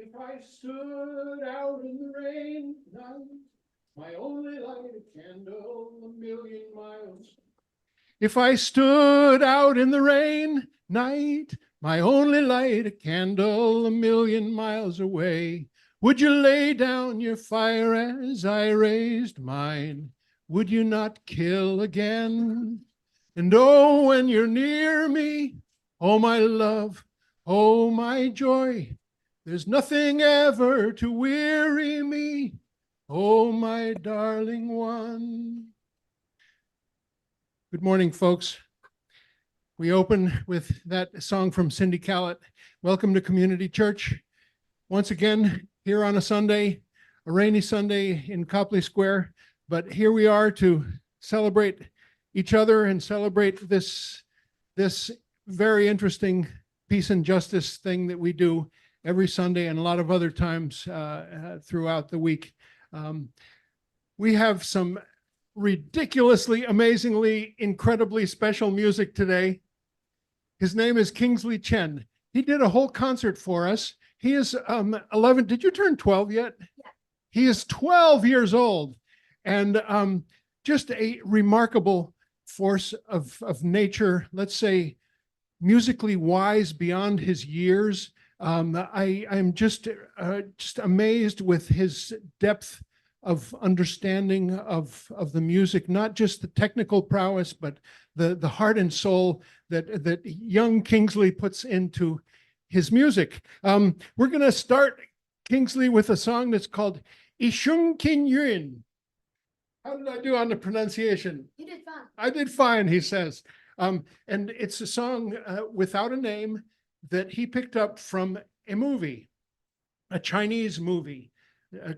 If I stood out in the rain night, my only light a candle a million miles. If I stood out in the rain night, my only light a candle a million miles away, would you lay down your fire as I raised mine? Would you not kill again? And oh, when you're near me, oh my love, oh my joy, there's nothing ever to weary me, oh my darling one. Good morning, folks. We open with that song from Cindy Callett. Welcome to Community Church. Once again, here on a Sunday, a rainy Sunday in Copley Square, but here we are to celebrate each other and celebrate this very interesting peace and justice thing that we do every Sunday and a lot of other times throughout the week. We have some ridiculously, amazingly, incredibly special music today. His name is Kingsley Chen. He did a whole concert for us. He is 11. Did you turn 12 yet? Yeah. He is 12 years old and just a remarkable force of nature, let's say musically wise beyond his years. I'm just amazed with his depth of understanding of the music, not just the technical prowess, but the heart and soul that young Kingsley puts into his music. We're going to start, Kingsley, with a song that's called Ishung Kin Yun. How did I do on the pronunciation? You did fine. I did fine, he says. And it's a song without a name that he picked up from a movie, a Chinese movie.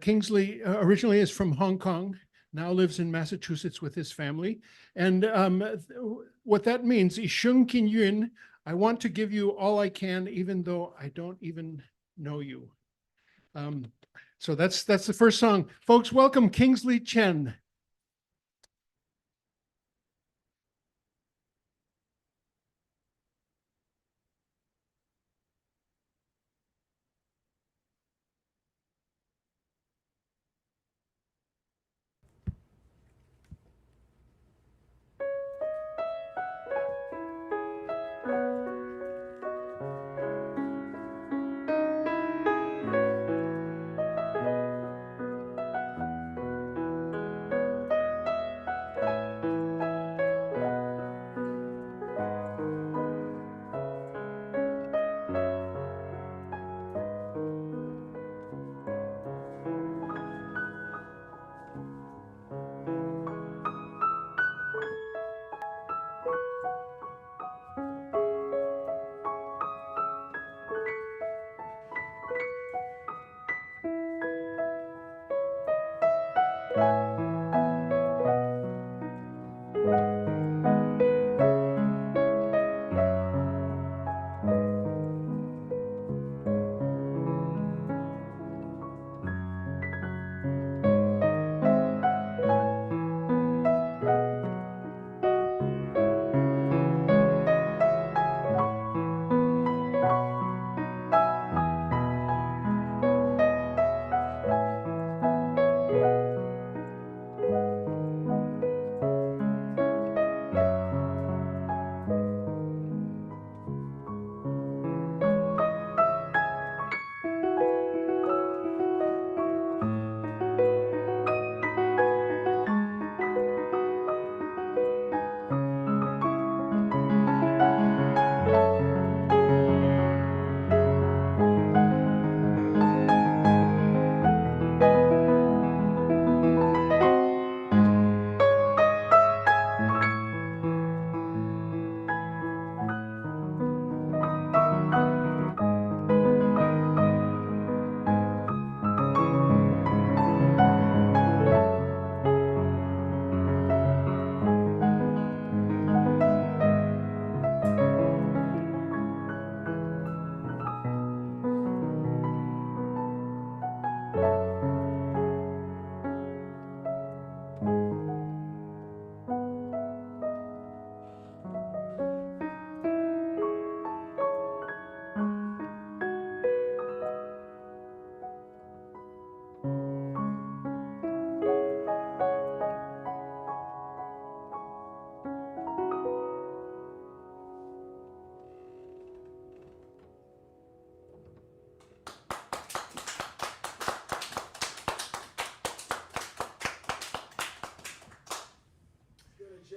Kingsley originally is from Hong Kong, now lives in Massachusetts with his family. And what that means, Ishung Kin Yun, I want to give you all I can, even though I don't even know you. So that's the first song. Folks, welcome Kingsley Chen.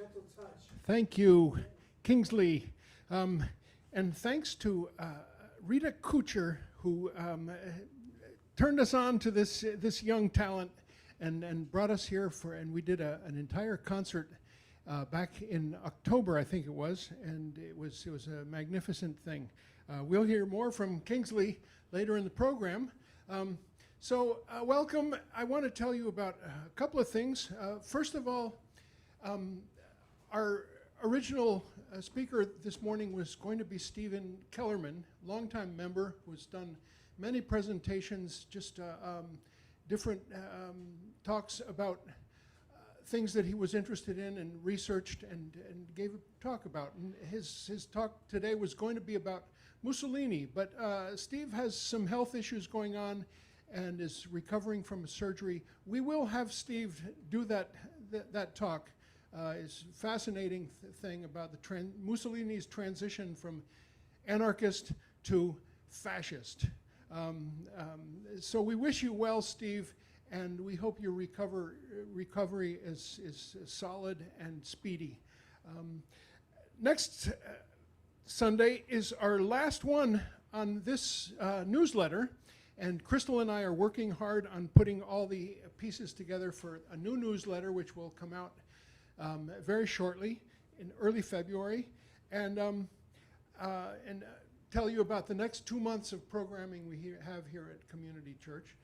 gentle touch. Thank you, Kingsley. And thanks to Rita Kuchar, who turned us on to this young talent and brought us here and we did an entire concert back in October, I think it was, and it was a magnificent thing. We'll hear more from Kingsley later in the program. So welcome. I want to tell you about a couple of things. First of all, our original speaker this morning was going to be Stephen Kellerman, longtime member who's done many presentations, just different talks about things that he was interested in and researched and gave a talk about. And his talk today was going to be about Mussolini, but Steve has some health issues going on and is recovering from a surgery. We will have Steve do that talk. It's a fascinating thing about Mussolini's transition from anarchist to fascist. So we wish you well, Steve, and we hope your recovery is solid and speedy. Next Sunday is our last one on this newsletter, and Crystal and I are working hard on putting all the pieces together for a new newsletter, which will come out very shortly in early February, and tell you about the next 2 months of programming we have here at Community Church.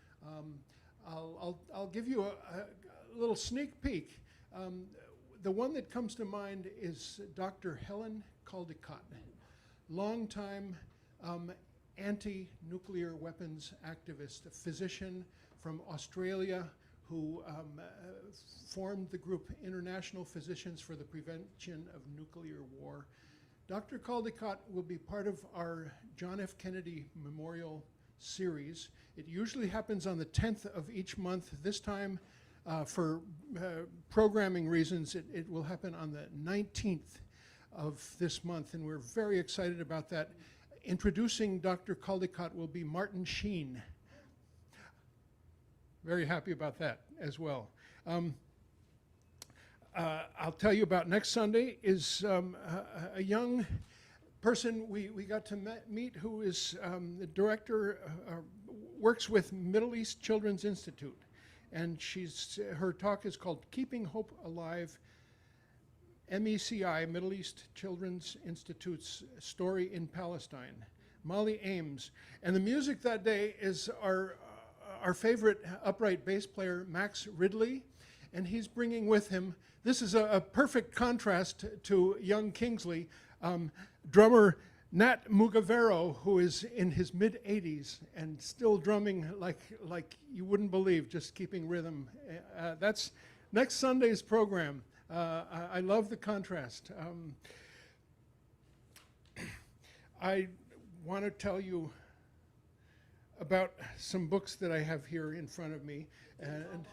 I'll give you a little sneak peek. The one that comes to mind is Dr. Helen Caldicott, longtime anti-nuclear weapons activist, a physician from Australia who formed the group International Physicians for the Prevention of Nuclear War. Dr. Caldicott will be part of our John F. Kennedy Memorial Series. It usually happens on the 10th of each month. This time, for programming reasons, it will happen on the 19th of this month, and we're very excited about that. Introducing Dr. Caldicott will be Martin Sheen. Very happy about that as well. I'll tell you about next Sunday is a young person we got to meet who is the director, works with Middle East Children's Institute. And her talk is called Keeping Hope Alive, MECI, Middle East Children's Institute's Story in Palestine. Molly Ames. And the music that day is our favorite upright bass player, Max Ridley, and he's bringing with him, this is a perfect contrast to young Kingsley, drummer Nat Mugavero, who is in his mid-80s and still drumming like you wouldn't believe, just keeping rhythm. That's next Sunday's program. I love the contrast. I want to tell you about some books that I have here in front of me. And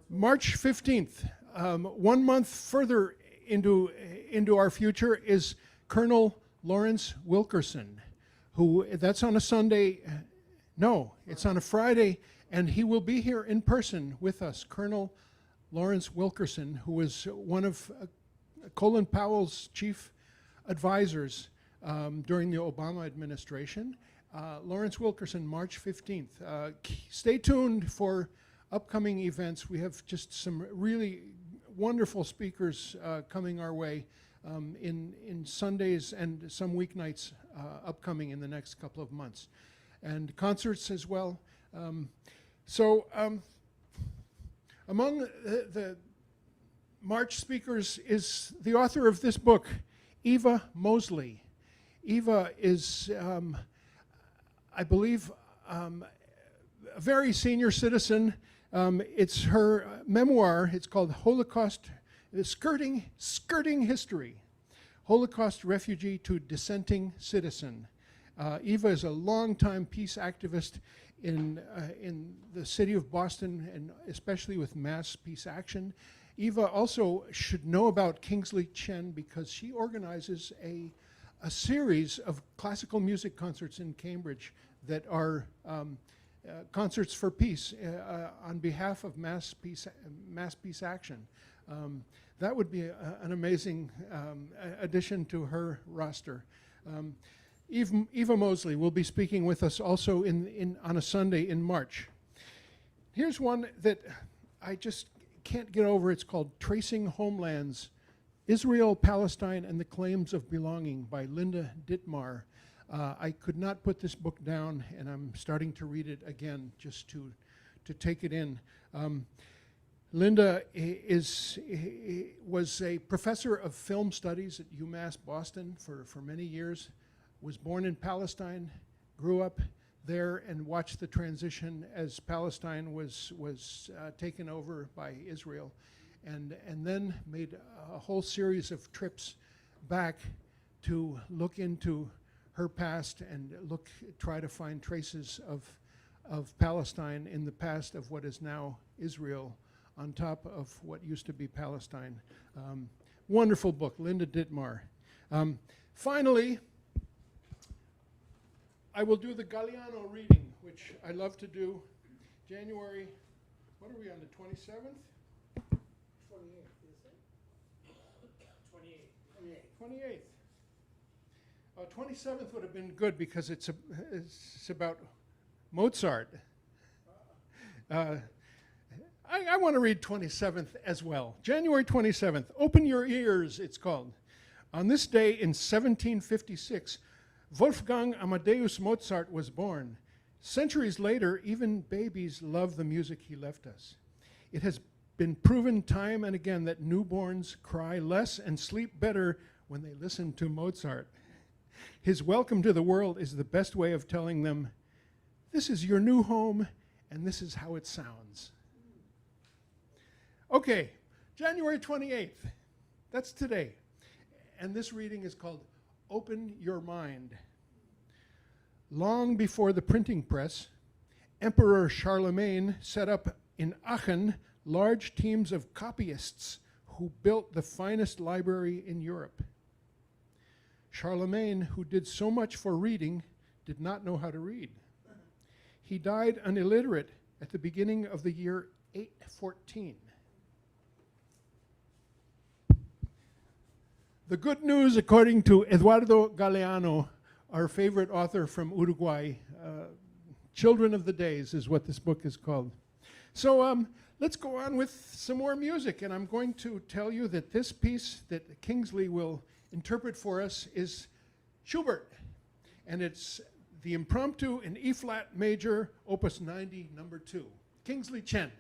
March 15th, 1 month further into our future is Colonel Lawrence Wilkerson, who, that's on a Sunday, no, it's on a Friday, and he will be here in person with us. Colonel Lawrence Wilkerson, who was one of Colin Powell's chief advisors during the Obama administration. Lawrence Wilkerson, March 15th. Stay tuned for upcoming events. We have just some really wonderful speakers coming our way in Sundays and some weeknights upcoming in the next couple of months. And concerts as well. Among the March speakers is the author of this book, Eva Mosley. Eva is, I believe, a very senior citizen. It's her memoir. It's called Holocaust, Skirting History, Holocaust Refugee to Dissenting Citizen. Eva is a longtime peace activist in the city of Boston, and especially with mass peace action. Eva also should know about Kingsley Chen because she organizes a series of classical music concerts in Cambridge that are concerts for peace on behalf of mass peace action. That would be an amazing addition to her roster. Eva Mosley will be speaking with us also on a Sunday in March. Here's one that I just can't get over. It's called Tracing Homelands, Israel, Palestine, and the Claims of Belonging by Linda Dittmar. I could not put this book down, and I'm starting to read it again just to take it in. Linda was a professor of film studies at UMass Boston for many years, was born in Palestine, grew up there, and watched the transition as Palestine was taken over by Israel, and then made a whole series of trips back to look into her past and try to find traces of Palestine in the past of what is now Israel on top of what used to be Palestine. Wonderful book, Linda Dittmar. Finally, I will do the Galliano reading, which I love to do. January, what are we on, the 27th? 28th, is it? 28th. 28th. 27th would have been good because it's about Mozart. I want to read 27th as well. January 27th, Open Your Ears, it's called. On this day in 1756, Wolfgang Amadeus Mozart was born. Centuries later, even babies love the music he left us. It has been proven time and again that newborns cry less and sleep better when they listen to Mozart. His welcome to the world is the best way of telling them, this is your new home, and this is how it sounds. Okay, January 28th, that's today. And this reading is called Open Your Mind. Long before the printing press, Emperor Charlemagne set up in Aachen large teams of copyists who built the finest library in Europe. Charlemagne, who did so much for reading, did not know how to read. He died an illiterate at the beginning of the year 814. The good news, according to Eduardo Galeano, our favorite author from Uruguay, Children of the Days is what this book is called. So let's go on with some more music, and I'm going to tell you that this piece that Kingsley will interpret for us is Schubert, and it's the Impromptu in E-flat major, opus 90, number 2. Kingsley Chen.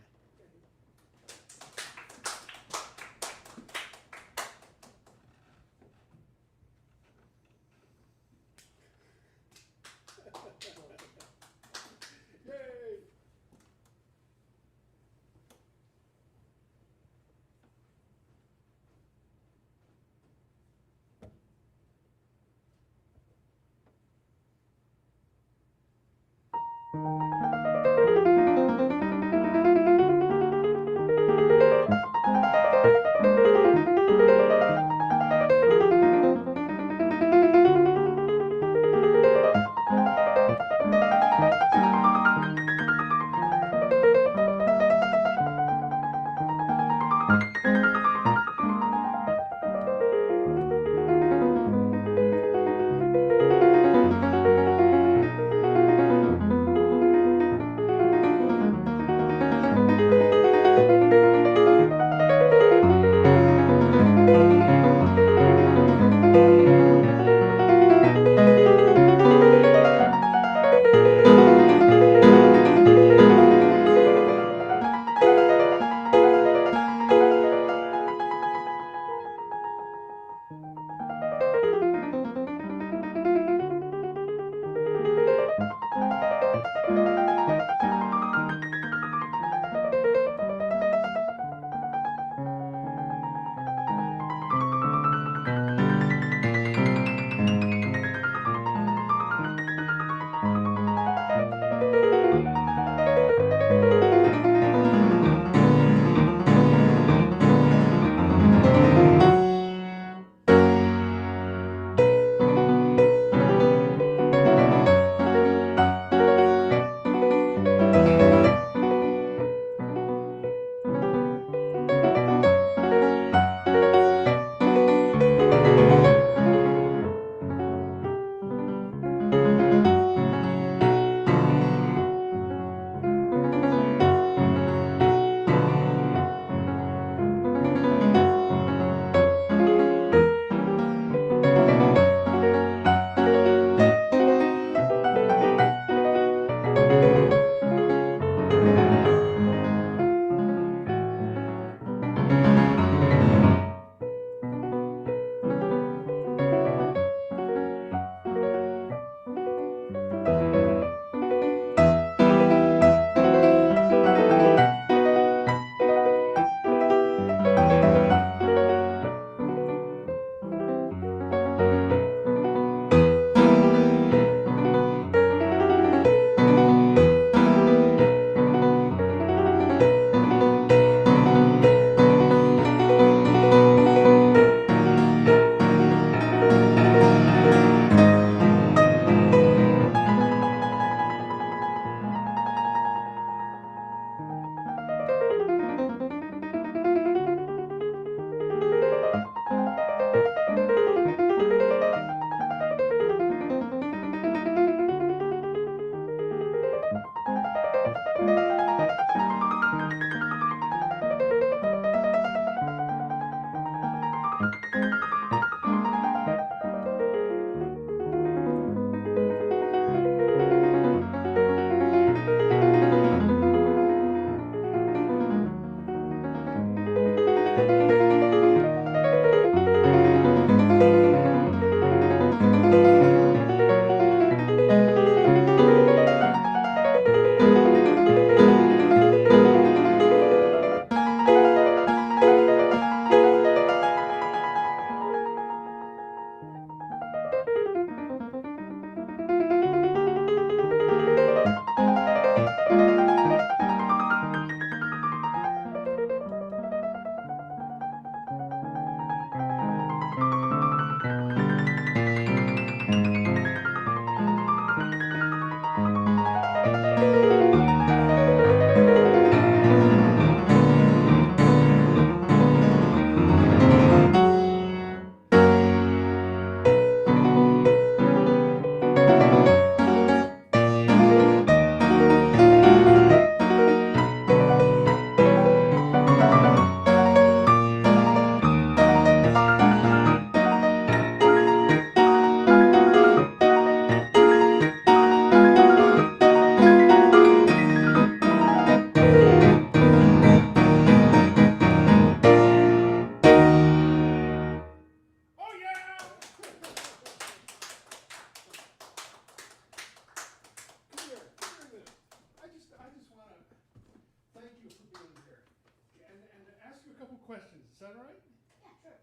all right? Yeah, sure.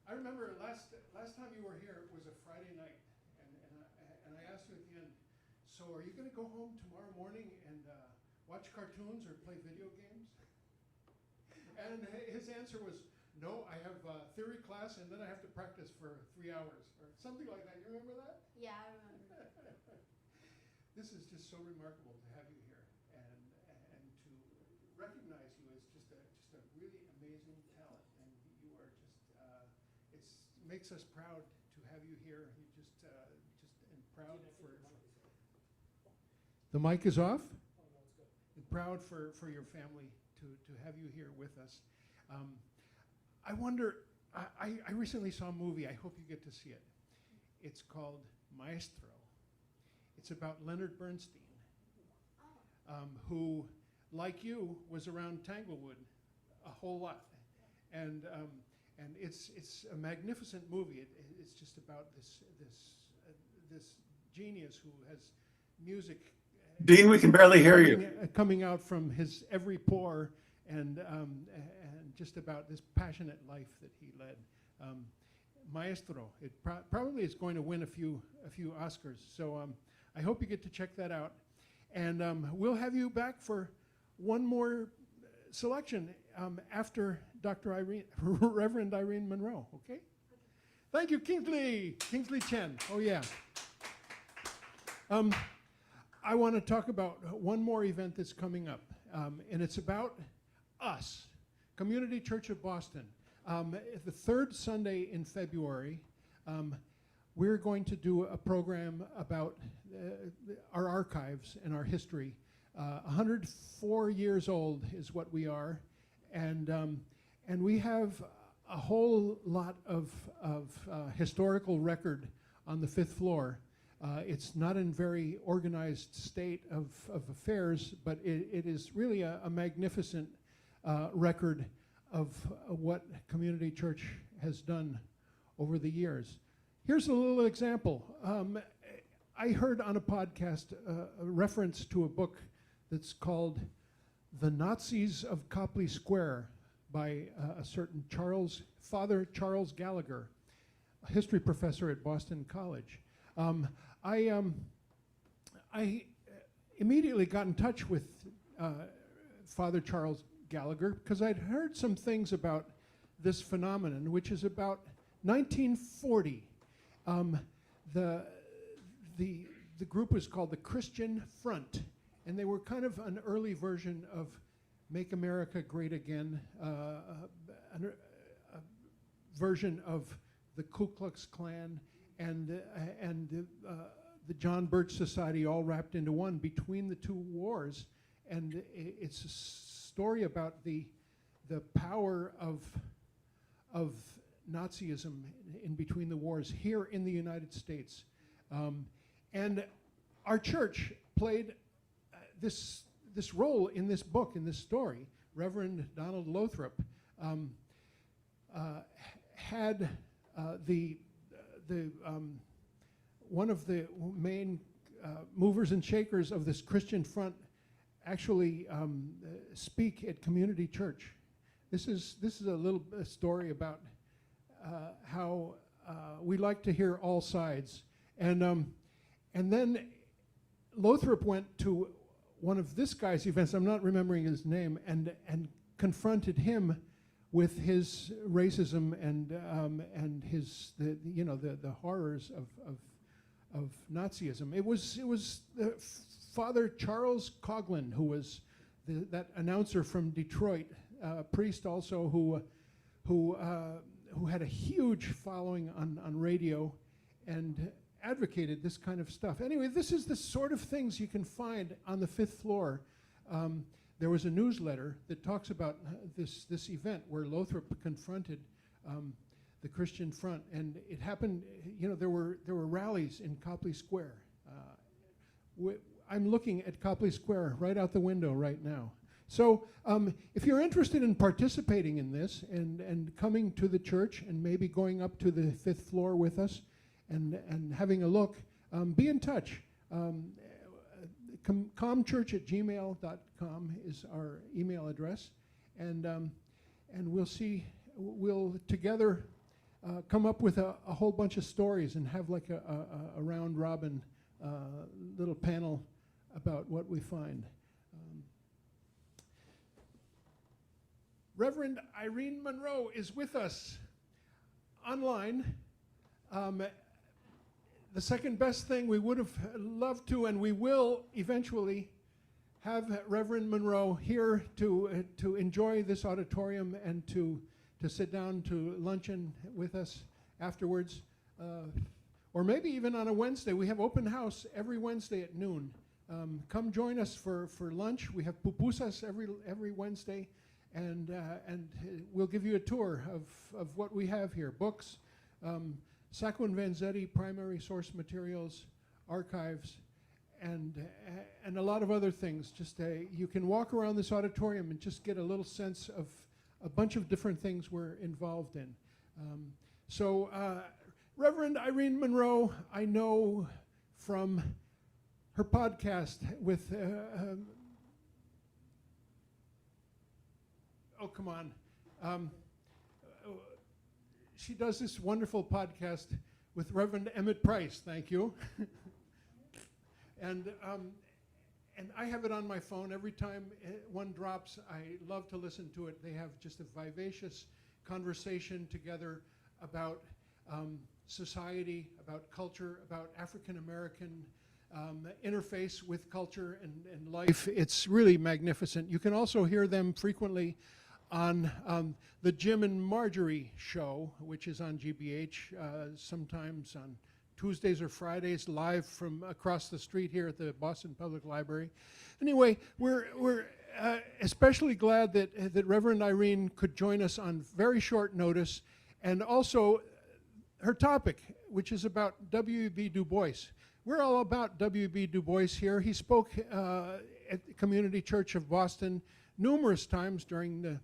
I remember last time you were here, it was a Friday night, and I asked you at the end, so are you going to go home tomorrow morning and watch cartoons or play video games? And his answer was, no, I have theory class and then I have to practice for 3 hours or something like that. You remember that? Yeah, I remember. This is just so remarkable to have you here and to recognize you as just a really amazing talent. And you are just, it makes us proud to have you here. You just and proud for. The mic is off? Oh, no, it's good. And proud for your family to have you here with us. I wonder, I recently saw a movie, I hope you get to see it. It's called Maestro. It's about Leonard Bernstein, who, like you, was around Tanglewood a whole lot. And it's a magnificent movie. It's just about this genius who has music. Dean, we can barely hear you. Coming out from his every pore, and just about this passionate life that he led. Maestro. It probably is going to win a few Oscars. So I hope you get to check that out. And we'll have you back for one more selection after Reverend Irene Monroe. Okay? Thank you, Kingsley Chen. Oh yeah. I want to talk about one more event that's coming up, and it's about us, Community Church of Boston. The third Sunday in February, we're going to do a program about our archives and our history. 104 years old is what we are, and we have a whole lot of historical record on the 5th floor. It's not in very organized state of affairs, but it is really a magnificent record of what Community Church has done over the years. Here's a little example. I heard on a podcast a reference to a book that's called The Nazis of Copley Square by a certain Father Charles Gallagher, a history professor at Boston College. I immediately got in touch with Father Charles Gallagher because I'd heard some things about this phenomenon, which is about 1940. The group was called the Christian Front, and they were kind of an early version of Make America Great Again, a version of the Ku Klux Klan and the John Birch Society, all wrapped into one between the two wars. And it's a story about the power of Nazism in between the wars here in the United States. And our church played this role in this book, in this story. Reverend Donald Lothrop had one of the main movers and shakers of this Christian Front actually speak at Community Church. This is a little story about how we like to hear all sides, and then Lothrop went to one of this guy's events. I'm not remembering his name, and confronted him with his racism and his the horrors of Nazism. It was Father Charles Coughlin, who was that announcer from Detroit, priest also who had a huge following on radio and advocated this kind of stuff. Anyway, this is the sort of things you can find on the 5th floor. There was a newsletter that talks about this event where Lothrop confronted the Christian Front, and it happened. There were rallies in Copley Square. I'm looking at Copley Square right out the window right now. So if you're interested in participating in this and coming to the church and maybe going up to the 5th floor with us and having a look, be in touch. comchurch@gmail.com is our email address, and and we'll together come up with a whole bunch of stories and have like a round robin little panel about what we find. Reverend Irene Monroe is with us online. The second best thing, we would have loved to, and we will eventually have Reverend Monroe here to enjoy this auditorium and to sit down to luncheon with us afterwards, or maybe even on a Wednesday. We have open house every Wednesday at noon. Come join us for lunch. We have pupusas every Wednesday, and we'll give you a tour of what we have here: books, Sacco and Vanzetti primary source materials, archives, and a lot of other things. Just you can walk around this auditorium and just get a little sense of a bunch of different things we're involved in. So Reverend Irene Monroe, I know from her podcast with, oh, come on. She does this wonderful podcast with Reverend Emmett Price, thank you. And I have it on my phone every time one drops. I love to listen to it. They have just a vivacious conversation together about society, about culture, about African American interface with culture and life. It's really magnificent. You can also hear them frequently on the Jim and Marjorie show, which is on GBH, sometimes on Tuesdays or Fridays, live from across the street here at the Boston Public Library. Anyway, we're especially glad that Reverend Irene could join us on very short notice, and also her topic, which is about W.B. Du Bois. We're all about W.B. Du Bois here. He spoke at the Community Church of Boston numerous times during the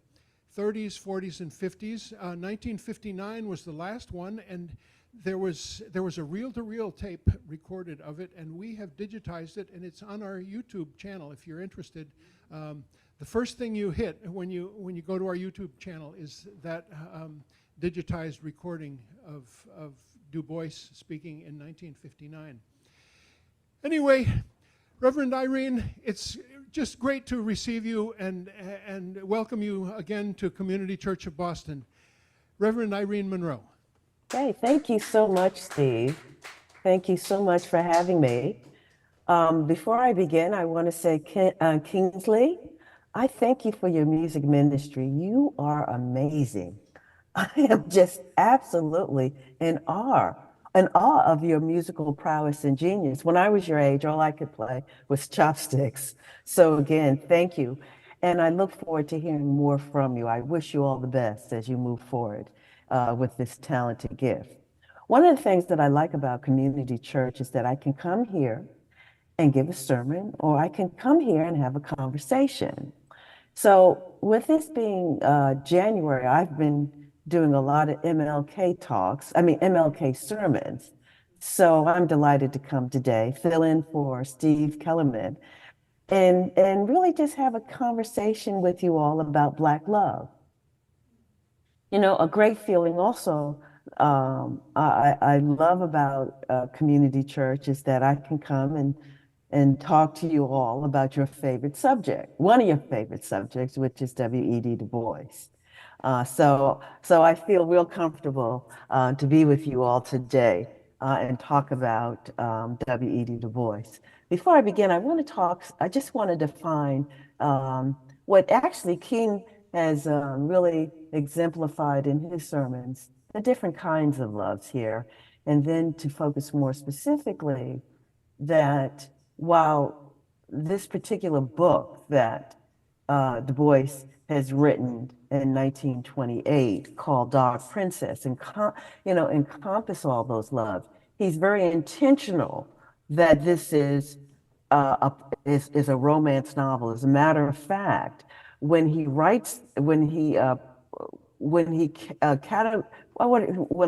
30s, 40s, and 50s. 1959 was the last one, and there was a reel-to-reel tape recorded of it, and we have digitized it, and it's on our YouTube channel if you're interested. The first thing you hit when you go to our YouTube channel is that digitized recording of Du Bois speaking in 1959. Anyway, Reverend Irene, it's just great to receive you and welcome you again to Community Church of Boston. Reverend Irene Monroe. Hey, thank you so much, Steve. Thank you so much for having me. Before I begin, I want to say, Kingsley, I thank you for your music ministry. You are amazing. I am just absolutely in awe of your musical prowess and genius. When I was your age, all I could play was chopsticks. So again, thank you. And I look forward to hearing more from you. I wish you all the best as you move forward with this talented gift. One of the things that I like about community church is that I can come here and give a sermon, or I can come here and have a conversation. So with this being January, I've been doing a lot of MLK sermons. So I'm delighted to come today, fill in for Steve Kellerman, and really just have a conversation with you all about Black love. You know, a great feeling also I love about community church is that I can come and talk to you all about your favorite subject, one of your favorite subjects, which is W.E.D. Du Bois. So I feel real comfortable to be with you all today and talk about W.E.D. Du Bois. Before I begin, I just want to define what actually King has really exemplified in his sermons, the different kinds of loves here, and then to focus more specifically that while this particular book that Du Bois has written in 1928 called Dog Princess encompass all those loves, he's very intentional that this is a romance novel. As a matter of fact, when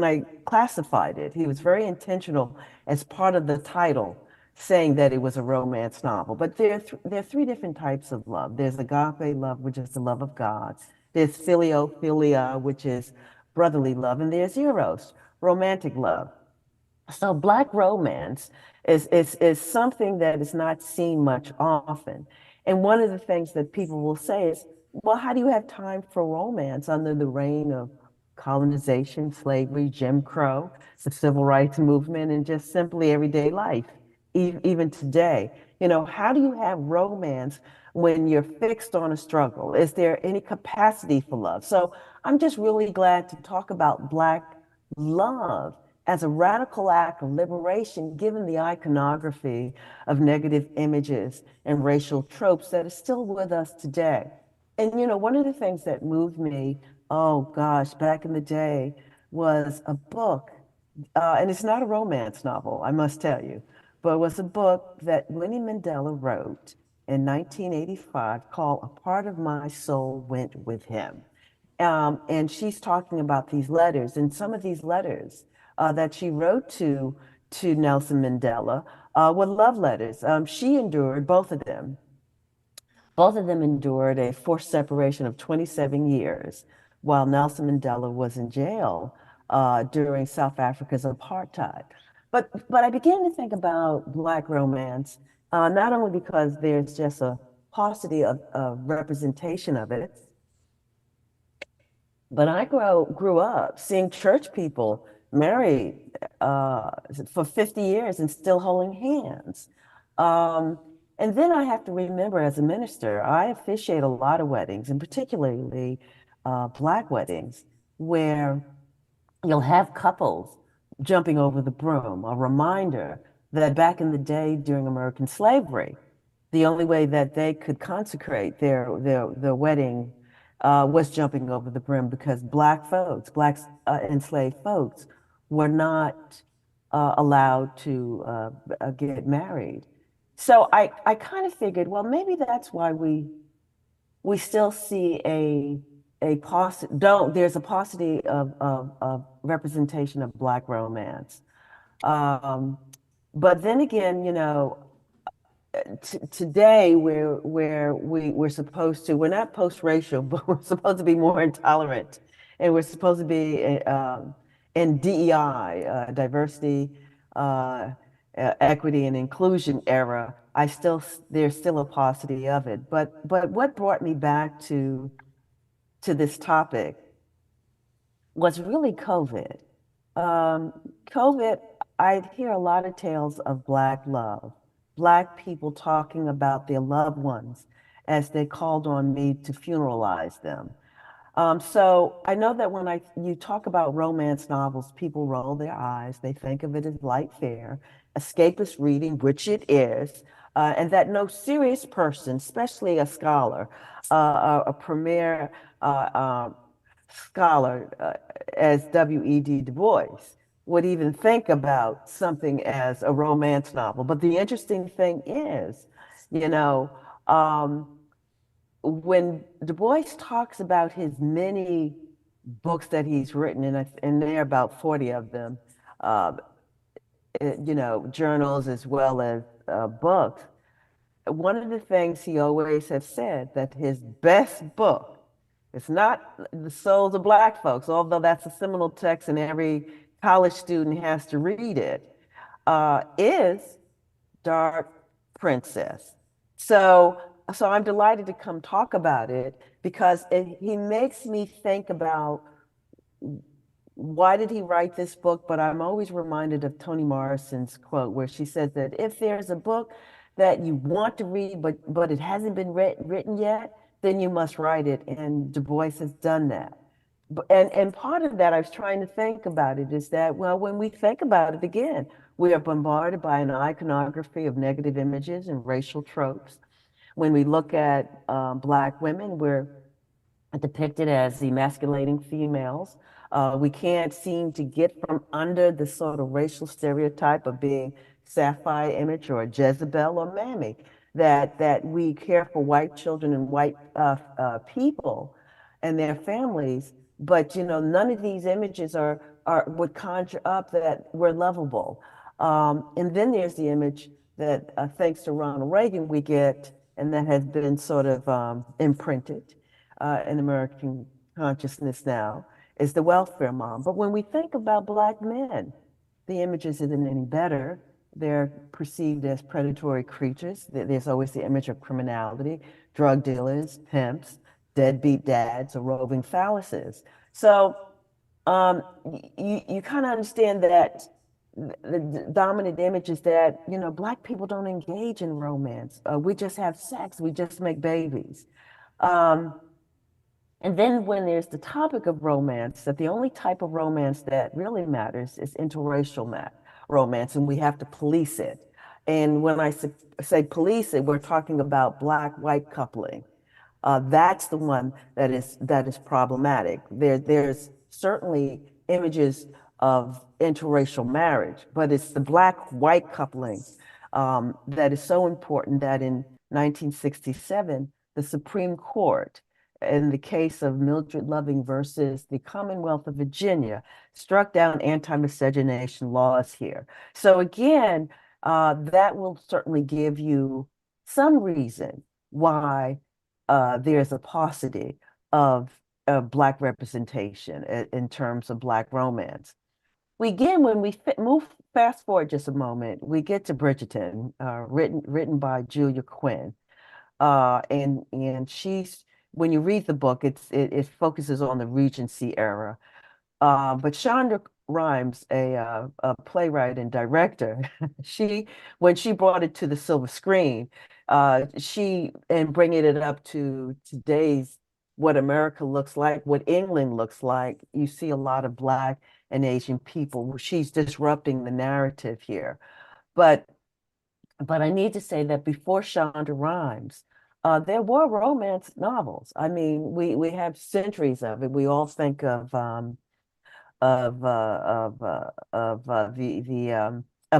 I classified it, he was very intentional as part of the title, saying that it was a romance novel. But there are three different types of love. There's agape love, which is the love of God. There's philia, which is brotherly love, and there's eros, romantic love. So Black romance is something that is not seen much often. And one of the things that people will say is, well, how do you have time for romance under the reign of colonization, slavery, Jim Crow, the civil rights movement, and just simply everyday life, even today? You know, how do you have romance when you're fixed on a struggle? Is there any capacity for love? So I'm just really glad to talk about Black love as a radical act of liberation, given the iconography of negative images and racial tropes that are still with us today. And, you know, one of the things that moved me, oh gosh, back in the day, was a book, and it's not a romance novel, I must tell you, but it was a book that Winnie Mandela wrote in 1985 called A Part of My Soul Went With Him. And she's talking about these letters, and some of these letters that she wrote to Nelson Mandela were love letters. She endured both of them. Both of them endured a forced separation of 27 years while Nelson Mandela was in jail during South Africa's apartheid. But I began to think about Black romance, not only because there's just a paucity of representation of it, but I grew up seeing church people married for 50 years and still holding hands. And then I have to remember, as a minister, I officiate a lot of weddings, and particularly Black weddings, where you'll have couples jumping over the broom, a reminder that back in the day during American slavery, the only way that they could consecrate their wedding was jumping over the brim, because Black folks, Black enslaved folks, were not allowed to get married. So I kind of figured, well, maybe that's why we still see there's a paucity of representation of Black romance. But then again, you know, today we're supposed to, we're not post-racial, but we're supposed to be more intolerant, and we're supposed to be in DEI, diversity, equity, and inclusion era. There's still a paucity of it. But what brought me back to this topic was really COVID. COVID, I hear a lot of tales of Black love, Black people talking about their loved ones as they called on me to funeralize them. So I know that when you talk about romance novels, people roll their eyes. They think of it as light fare, escapist reading, which it is, and that no serious person, especially a scholar, a premier scholar as W.E.D. Du Bois, would even think about something as a romance novel. But the interesting thing is, you know, when Du Bois talks about his many books that he's written, and there are about 40 of them, you know, journals as well as books, one of the things he always has said, that his best book, it's not The Souls of Black Folks, although that's a seminal text and every college student has to read it, is Dark Princess. So I'm delighted to come talk about it, because he makes me think about why did he write this book. But I'm always reminded of Toni Morrison's quote, where she says that if there's a book that you want to read, but it hasn't been written yet, then you must write it. And Du Bois has done that. And part of that, I was trying to think about it, is that, well, when we think about it again, we are bombarded by an iconography of negative images and racial tropes. When we look at Black women, we're depicted as emasculating females. We can't seem to get from under the sort of racial stereotype of being sapphire image or a Jezebel or Mammy, that we care for white children and white people and their families. But, you know, none of these images would conjure up that we're lovable. And then there's the image that, thanks to Ronald Reagan, we get, and that has been sort of imprinted, in American consciousness now is the welfare mom. But when we think about Black men, the images isn't any better. They're perceived as predatory creatures. There's always the image of criminality, drug dealers, pimps, deadbeat dads, or roving phalluses. So you kind of understand that the dominant image is that, Black people don't engage in romance. We just have sex. We just make babies. Um, and then when there's the topic of romance, that the only type of romance that really matters is interracial romance, and we have to police it. And when I say police it, we're talking about Black-white coupling. That's the one that is problematic. There's certainly images of interracial marriage, but it's the Black-white coupling that is so important that in 1967, the Supreme Court, in the case of Mildred Loving versus the Commonwealth of Virginia, struck down anti-miscegenation laws here. So again, that will certainly give you some reason why there's a paucity of Black representation in terms of Black romance. When we move fast forward just a moment, we get to Bridgerton, written by Julia Quinn, and she's when you read the book, it focuses on the Regency era. But Shonda Rhimes, a playwright and director, when she brought it to the silver screen, and bringing it up to today's what America looks like, what England looks like, you see a lot of Black and Asian people. She's disrupting the narrative here. But I need to say that before Shonda Rhimes, there were romance novels. I mean, we have centuries of it. We all think of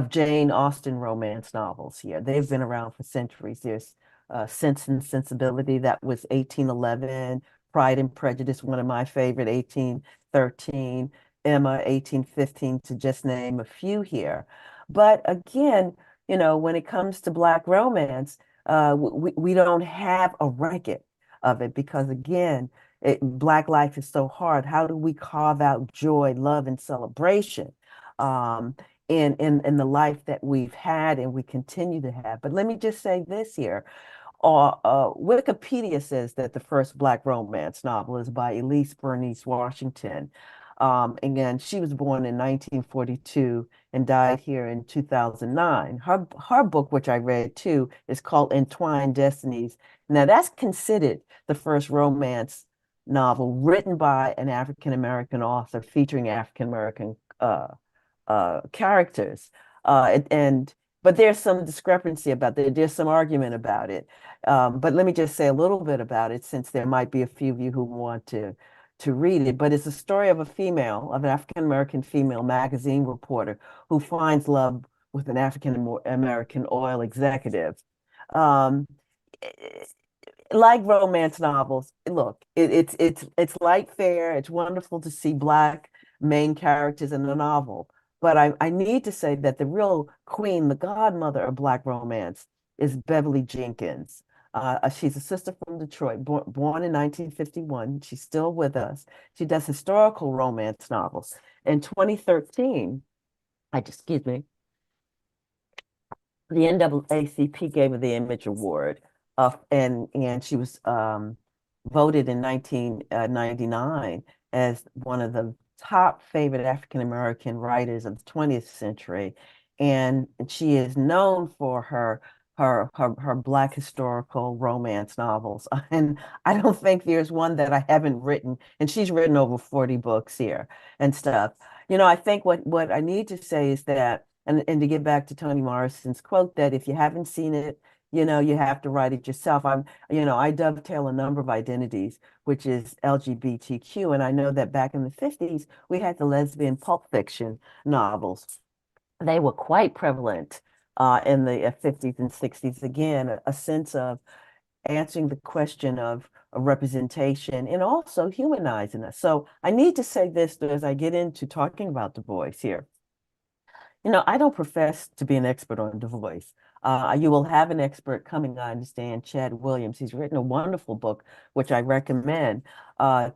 Jane Austen romance novels here. They've been around for centuries. There's Sense and Sensibility, that was 1811. Pride and Prejudice, one of my favorite, 1813. Emma, 1815, to just name a few here. But again, when it comes to Black romance, we don't have a record of it because, again, Black life is so hard. How do we carve out joy, love, and celebration in the life that we've had and we continue to have? But let me just say this here. Wikipedia says that the first Black romance novel is by Elise Bernice Washington. Again, she was born in 1942 and died here in 2009. Her book, which I read too, is called Entwined Destinies. Now, that's considered the first romance novel written by an African-American author featuring African-American characters. But there's some discrepancy about that. There's some argument about it. But let me just say a little bit about it, since there might be a few of you who want to read it. But it's the story of an African-American female magazine reporter who finds love with an African-American oil executive. Like romance novels, look, it's light fare. It's wonderful to see Black main characters in a novel. But I need to say that the real queen, the godmother of Black romance, is Beverly Jenkins. She's a sister from Detroit, born in 1951. She's still with us. She does historical romance novels. In 2013, excuse me, the NAACP gave her the Image Award, and she was voted in 1999 as one of the top favorite African-American writers of the 20th century. And she is known for her Black historical romance novels. And I don't think there's one that I haven't written, and she's written over 40 books here and stuff. I think what I need to say is that, and to get back to Toni Morrison's quote, that if you haven't seen it, you have to write it yourself. I dovetail a number of identities, which is LGBTQ. And I know that back in the 50s, we had the lesbian pulp fiction novels. They were quite prevalent in the 50s and 60s. Again, a sense of answering the question of representation and also humanizing us. So I need to say this as I get into talking about Du Bois here. I don't profess to be an expert on Du Bois. You will have an expert coming, I understand, Chad Williams. He's written a wonderful book, which I recommend and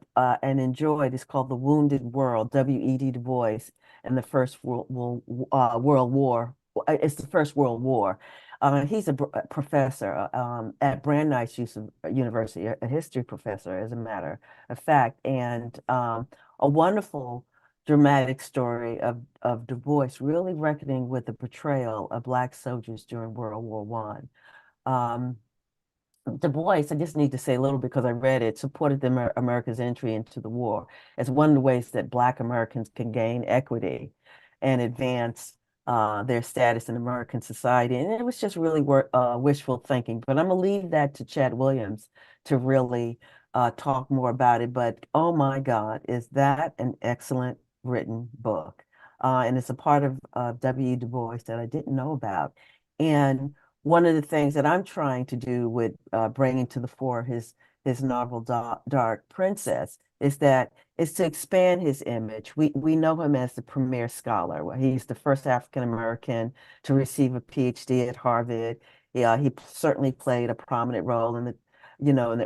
enjoyed. It's called The Wounded World, W.E.D. Du Bois and the First World War. It's the First World War. He's a professor at Brandeis University, a history professor, as a matter of fact, and a wonderful dramatic story of Du Bois really reckoning with the portrayal of Black soldiers during World War One. Du Bois, I just need to say a little because I read it, supported America's entry into the war as one of the ways that Black Americans can gain equity and advance their status in American society. And it was just really wishful thinking. But I'm going to leave that to Chad Williams to really talk more about it. But oh my God, is that an excellent written book? And it's a part of W. Du Bois that I didn't know about. And one of the things that I'm trying to do with bringing to the fore his novel Dark Princess is to expand his image. We know him as the premier scholar. He's the first African American to receive a PhD at Harvard. He certainly played a prominent role in the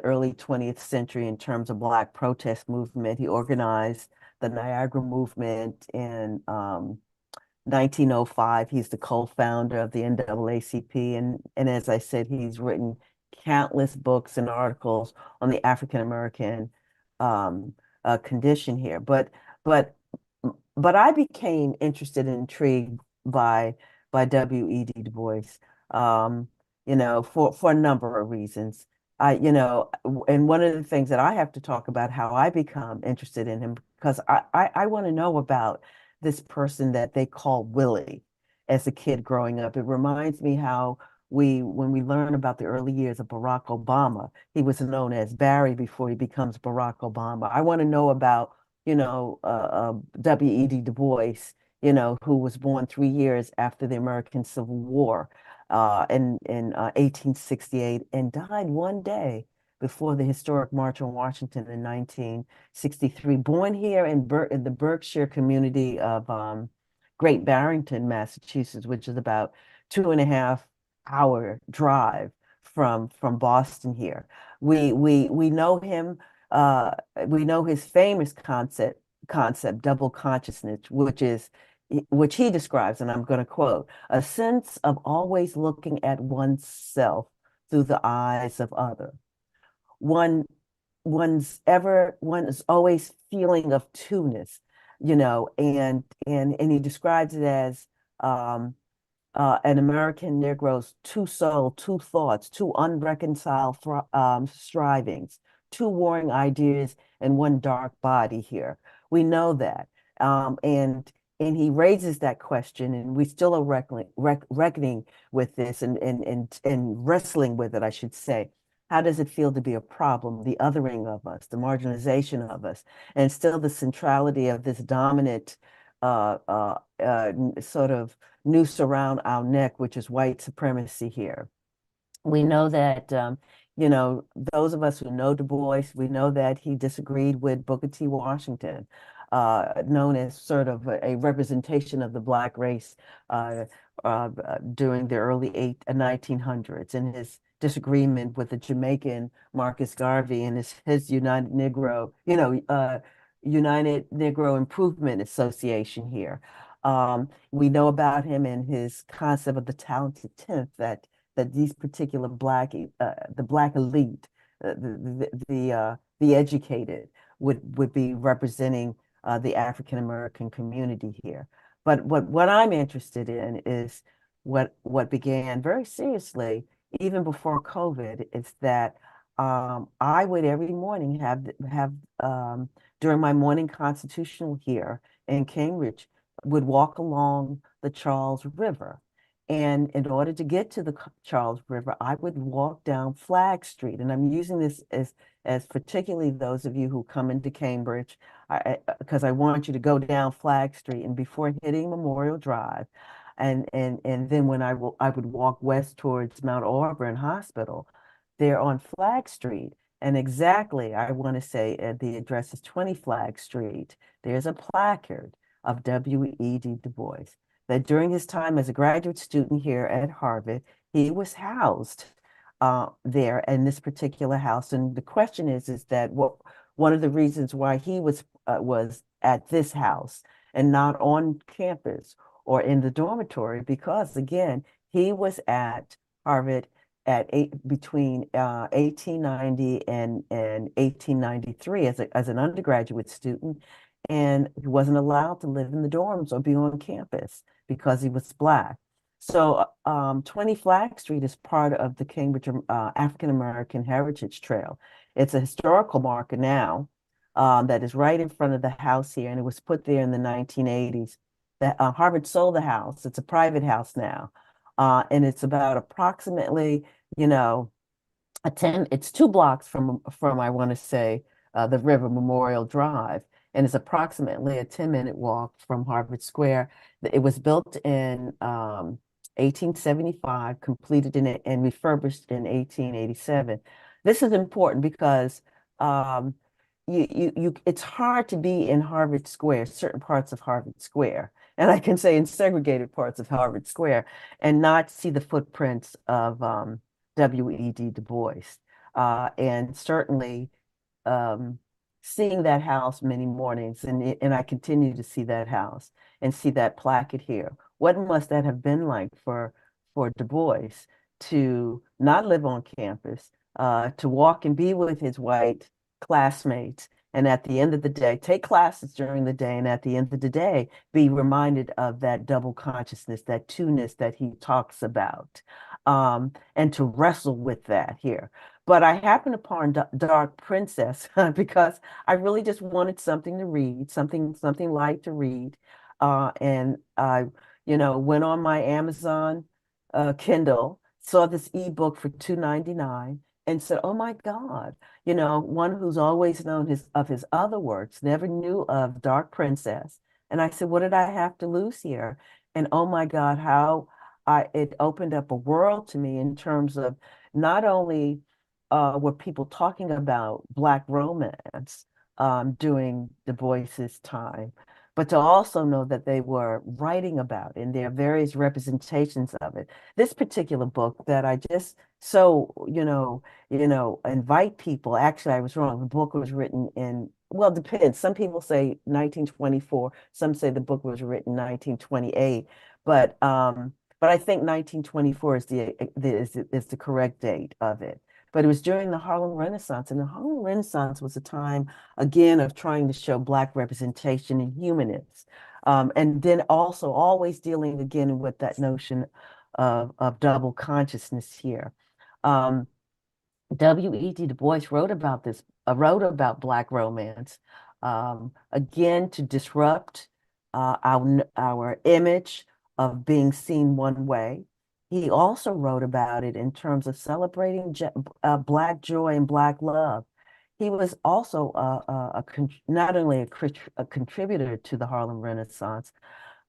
early 20th century in terms of Black protest movement. He organized the Niagara movement in 1905. He's the co-founder of the NAACP. And as I said, he's written countless books and articles on the African American condition here. But I became interested and intrigued by W.E.D. Du Bois, for a number of reasons. And one of the things that I have to talk about how I become interested in him, because I want to know about this person that they call Willie as a kid growing up. It reminds me how when we learn about the early years of Barack Obama, he was known as Barry before he becomes Barack Obama. I want to know about, W.E.D. Du Bois, who was born 3 years after the American Civil War in 1868 and died one day before the historic March on Washington in 1963, born here in the Berkshire community of Great Barrington, Massachusetts, which is about 2.5 hour drive from Boston here. We know him, we know his famous concept, double consciousness, which he describes, and I'm going to quote, a sense of always looking at oneself through the eyes of others. One's always feeling of two-ness, and he describes it as an American Negro's two soul, two thoughts, two unreconciled strivings, two warring ideas, and one dark body here. We know that. And he raises that question, and we still are reckoning with this and wrestling with it, I should say. How does it feel to be a problem, the othering of us, the marginalization of us, and still the centrality of this dominant sort of noose around our neck, which is white supremacy here. We know that, those of us who know Du Bois, we know that he disagreed with Booker T. Washington, known as sort of a representation of the Black race during the early 1900s, and his disagreement with the Jamaican Marcus Garvey and his United Negro, United Negro Improvement Association here. We know about him and his concept of the talented tenth, that these particular the Black elite, the educated would be representing the African American community here. But what I'm interested in is what began very seriously even before COVID. Is that I would every morning have during my morning constitutional here in Cambridge, would walk along the Charles River. And in order to get to the Charles River, I would walk down Flag Street. And I'm using this as particularly those of you who come into Cambridge, because I want you to go down Flag Street, and before hitting Memorial Drive, and then when I would walk west towards Mount Auburn Hospital, there on Flag Street. And exactly, I want to say the address is 20 Flag Street. There's a placard of W.E.D. Du Bois, that during his time as a graduate student here at Harvard, he was housed there in this particular house. And the question is that one of the reasons why he was at this house and not on campus or in the dormitory, because again, he was at Harvard between 1890 and 1893 as an undergraduate student, and he wasn't allowed to live in the dorms or be on campus because he was Black. So 20 Flag Street is part of the Cambridge African American Heritage Trail. It's a historical marker now that is right in front of the house here, and it was put there in the 1980s. Harvard sold the house. It's a private house now. And it's about approximately, it's 2 blocks from I want to say, the River Memorial Drive. And it's approximately a 10-minute walk from Harvard Square. It was built in 1875, completed and refurbished in 1887. This is important because it's hard to be in Harvard Square, certain parts of Harvard Square, and I can say in segregated parts of Harvard Square, and not see the footprints of W.E.D. Du Bois. And certainly seeing that house many mornings, and I continue to see that house and see that plaque here. What must that have been like for Du Bois to not live on campus, to walk and be with his white classmates, and at the end of the day, take classes during the day, and at the end of the day, be reminded of that double consciousness, that two-ness that he talks about, and to wrestle with that here. But I happened upon Dark Princess because I really just wanted something to read, something light to read, and I, went on my Amazon Kindle, saw this ebook for $2.99, and said, "Oh my God." One who's always known of his other works, never knew of Dark Princess. And I said, what did I have to lose here? And oh my God, how it opened up a world to me in terms of not only were people talking about Black romance during Du Bois's time, but to also know that they were writing about it, and there are various representations of it. This particular book that I just so, invite people. Actually, I was wrong. The book was written in, well, depends. Some people say 1924. Some say the book was written 1928. But I think 1924 is the correct date of it. But it was during the Harlem Renaissance, and the Harlem Renaissance was a time, again, of trying to show Black representation in humanists. And then also always dealing again with that notion of double consciousness here. W.E.D. Du Bois wrote about Black romance, again, to disrupt our image of being seen one way. He also wrote about it in terms of celebrating Black joy and Black love. He was also not only a contributor to the Harlem Renaissance,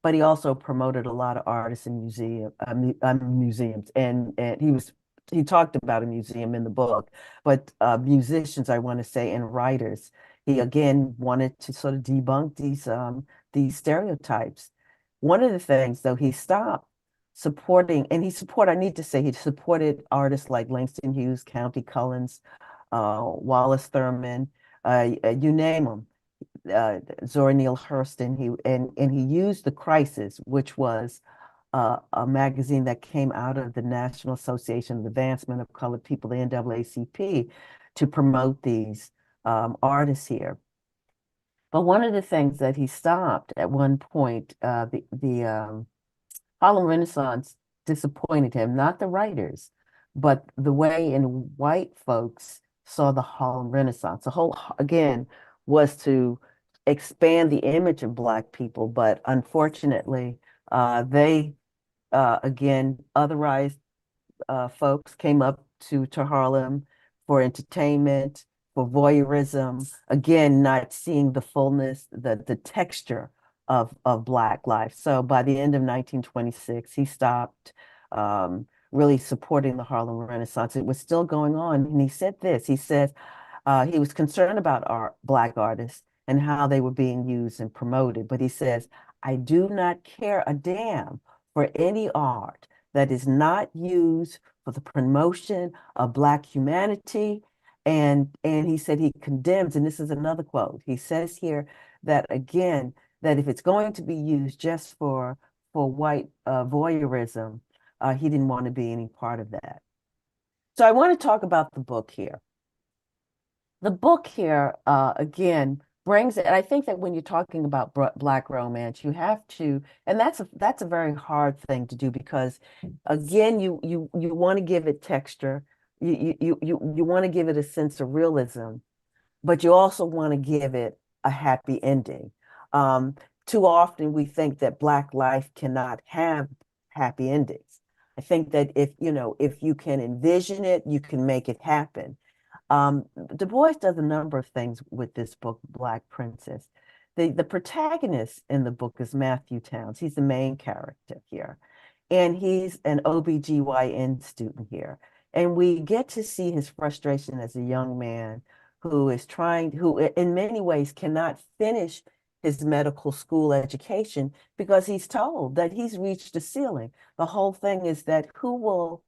but he also promoted a lot of artists and museums. And he talked about a museum in the book, but musicians, I want to say, and writers. He again wanted to sort of debunk these stereotypes. One of the things, though, he stopped supporting, and I need to say, he supported artists like Langston Hughes, Countee Cullens, Wallace Thurman, you name them, Zora Neale Hurston. He used The Crisis, which was a magazine that came out of the National Association of Advancement of Colored People, the NAACP, to promote these artists here. But one of the things that he stopped at one point, the Harlem Renaissance disappointed him, not the writers, but the way in white folks saw the Harlem Renaissance. The whole, again, was to expand the image of Black people, but unfortunately, they, again, otherized folks came up to Harlem for entertainment, for voyeurism, again, not seeing the fullness, the texture of Black life. So by the end of 1926, he stopped really supporting the Harlem Renaissance. It was still going on. And he said this, he said he was concerned about Black artists and how they were being used and promoted. But he says, "I do not care a damn for any art that is not used for the promotion of Black humanity. And he said he condemns, and this is another quote. He says here that again, that if it's going to be used just for white voyeurism, he didn't want to be any part of that. So I want to talk about the book here. The book here, again, brings it, and I think that when you're talking about Black romance, you have to, and that's a very hard thing to do because, again, you want to give it texture, you want to give it a sense of realism, but you also want to give it a happy ending. Too often we think that Black life cannot have happy endings. I think that if you can envision it, you can make it happen. Du Bois does a number of things with this book, Black Princess. The protagonist in the book is Matthew Towns. He's the main character here. And he's an OBGYN student here. And we get to see his frustration as a young man who in many ways cannot finish his medical school education because he's told that he's reached a ceiling. The whole thing is that who will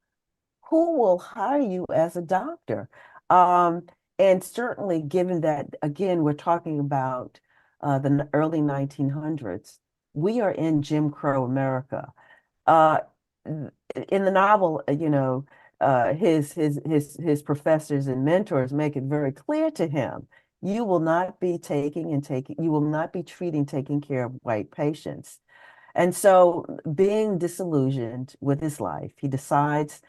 hire you as a doctor? And certainly given that, again, we're talking about the early 1900s, we are in Jim Crow America. In the novel, his professors and mentors make it very clear to him, you will not be taking care of white patients. And so being disillusioned with his life, he decides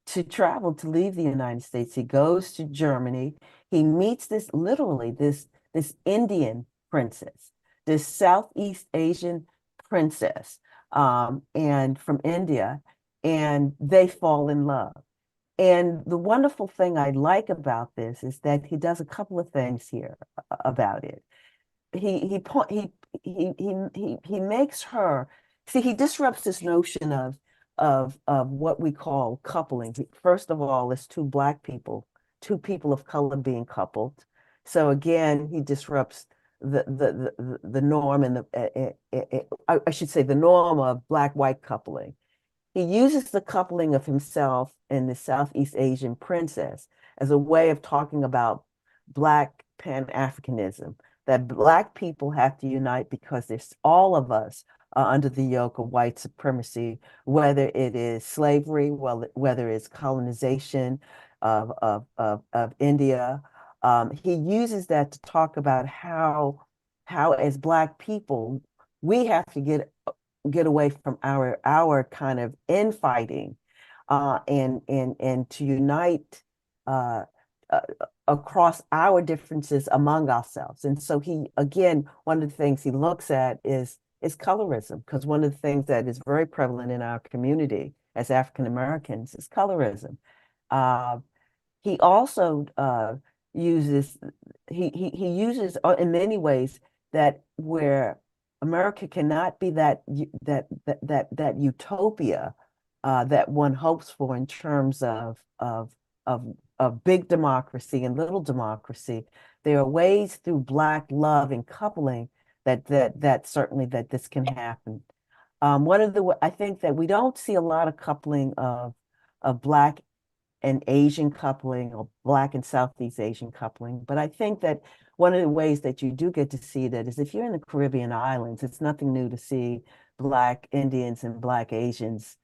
to travel, to leave the United States. He goes to Germany. He meets this Indian princess, this Southeast Asian princess, and from India, and they fall in love. And the wonderful thing I like about this is that he does a couple of things here about it. He makes her see. He disrupts this notion of what we call coupling. First of all, it's two people of color being coupled. So again, he disrupts the norm and I should say the norm of Black-white coupling. He uses the coupling of himself and the Southeast Asian princess as a way of talking about Black Pan-Africanism, that Black people have to unite because there's all of us are under the yoke of white supremacy, whether it is slavery, whether it's colonization of India. He uses that to talk about how as Black people, we have to get away from our kind of infighting and to unite across our differences among ourselves. And so one of the things he looks at is colorism, because one of the things that is very prevalent in our community as African Americans is colorism. He also uses in many ways that where America cannot be that utopia that one hopes for in terms of big democracy and little democracy. There are ways through Black love and coupling that certainly that this can happen. I think that we don't see a lot of coupling of Black and Asian coupling or Black and Southeast Asian coupling, but I think that one of the ways that you do get to see that is if you're in the Caribbean islands, it's nothing new to see Black Indians and Black Asians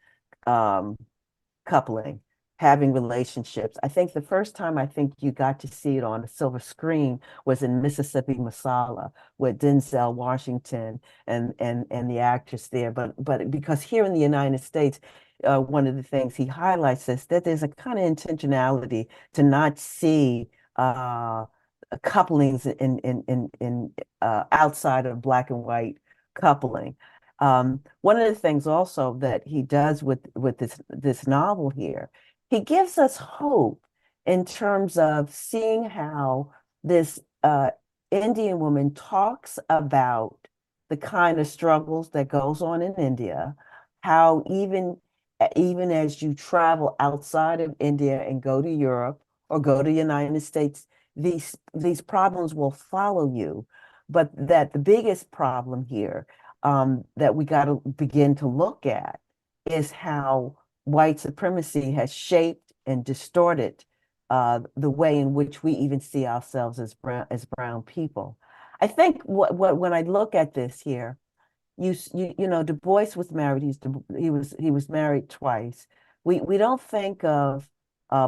coupling, having relationships. I think the first time I think you got to see it on a silver screen was in Mississippi Masala with Denzel Washington and the actress there. But because here in the United States, one of the things he highlights is that there's a kind of intentionality to not see couplings in outside of Black and white coupling. One of the things also that he does with this novel here, he gives us hope in terms of seeing how this Indian woman talks about the kind of struggles that goes on in India, how even as you travel outside of India and go to Europe or go to the United States, these problems will follow you. But that the biggest problem here that we got to begin to look at is how white supremacy has shaped and distorted the way in which we even see ourselves as brown people. I think what when I look at this here, you know, Du Bois was married. He was married twice. We don't think of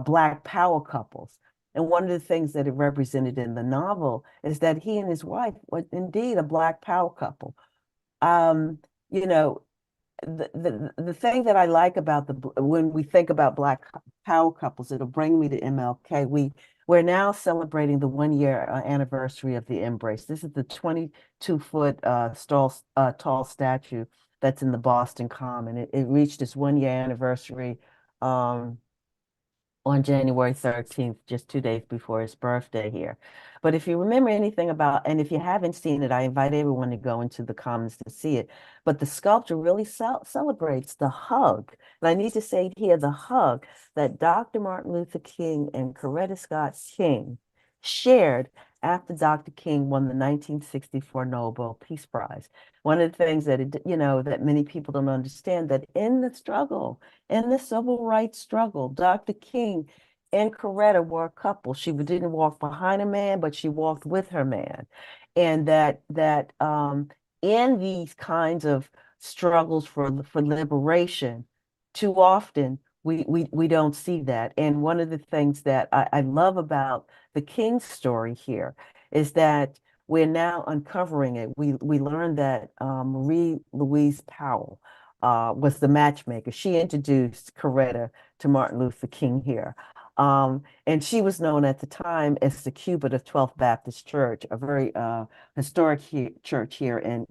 Black power couples. And one of the things that it represented in the novel is that he and his wife were indeed a Black power couple. You know, the thing that I like about when we think about Black power couples, it'll bring me to MLK. We're now celebrating the 1 year anniversary of the embrace. This is the 22-foot tall statue that's in the Boston Common. It reached its 1 year anniversary um, on January 13th, just 2 days before his birthday here. But if you remember anything about, and if you haven't seen it, I invite everyone to go into the Commons to see it. But the sculpture really celebrates the hug. And I need to say here, the hug that Dr. Martin Luther King and Coretta Scott King shared after Dr. King won the 1964 Nobel Peace Prize. One of the things that, you know, that many people don't understand, that in the struggle, in the civil rights struggle, Dr. King and Coretta were a couple. She didn't walk behind a man, but she walked with her man. And that in these kinds of struggles for liberation, too often we don't see that. And one of the things that I love about the King story here is that we're now uncovering it. We learned that Marie Louise Powell was the matchmaker. She introduced Coretta to Martin Luther King here. And she was known at the time as the Cubit of 12th Baptist Church, a very historic church here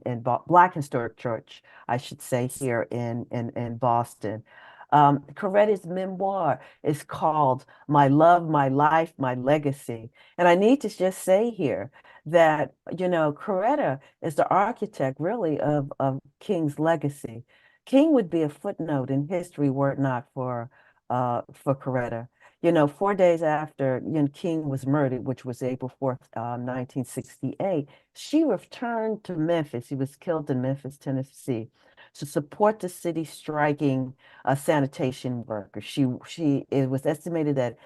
Black historic church, I should say, here in Boston. Coretta's memoir is called My Love, My Life, My Legacy. And I need to just say here that, you know, Coretta is the architect really of King's legacy. King would be a footnote in history were it not for Coretta. You know, 4 days after King was murdered, which was April 4th, 1968, she returned to Memphis. He was killed in Memphis, Tennessee, to support the city striking sanitation workers. It was estimated that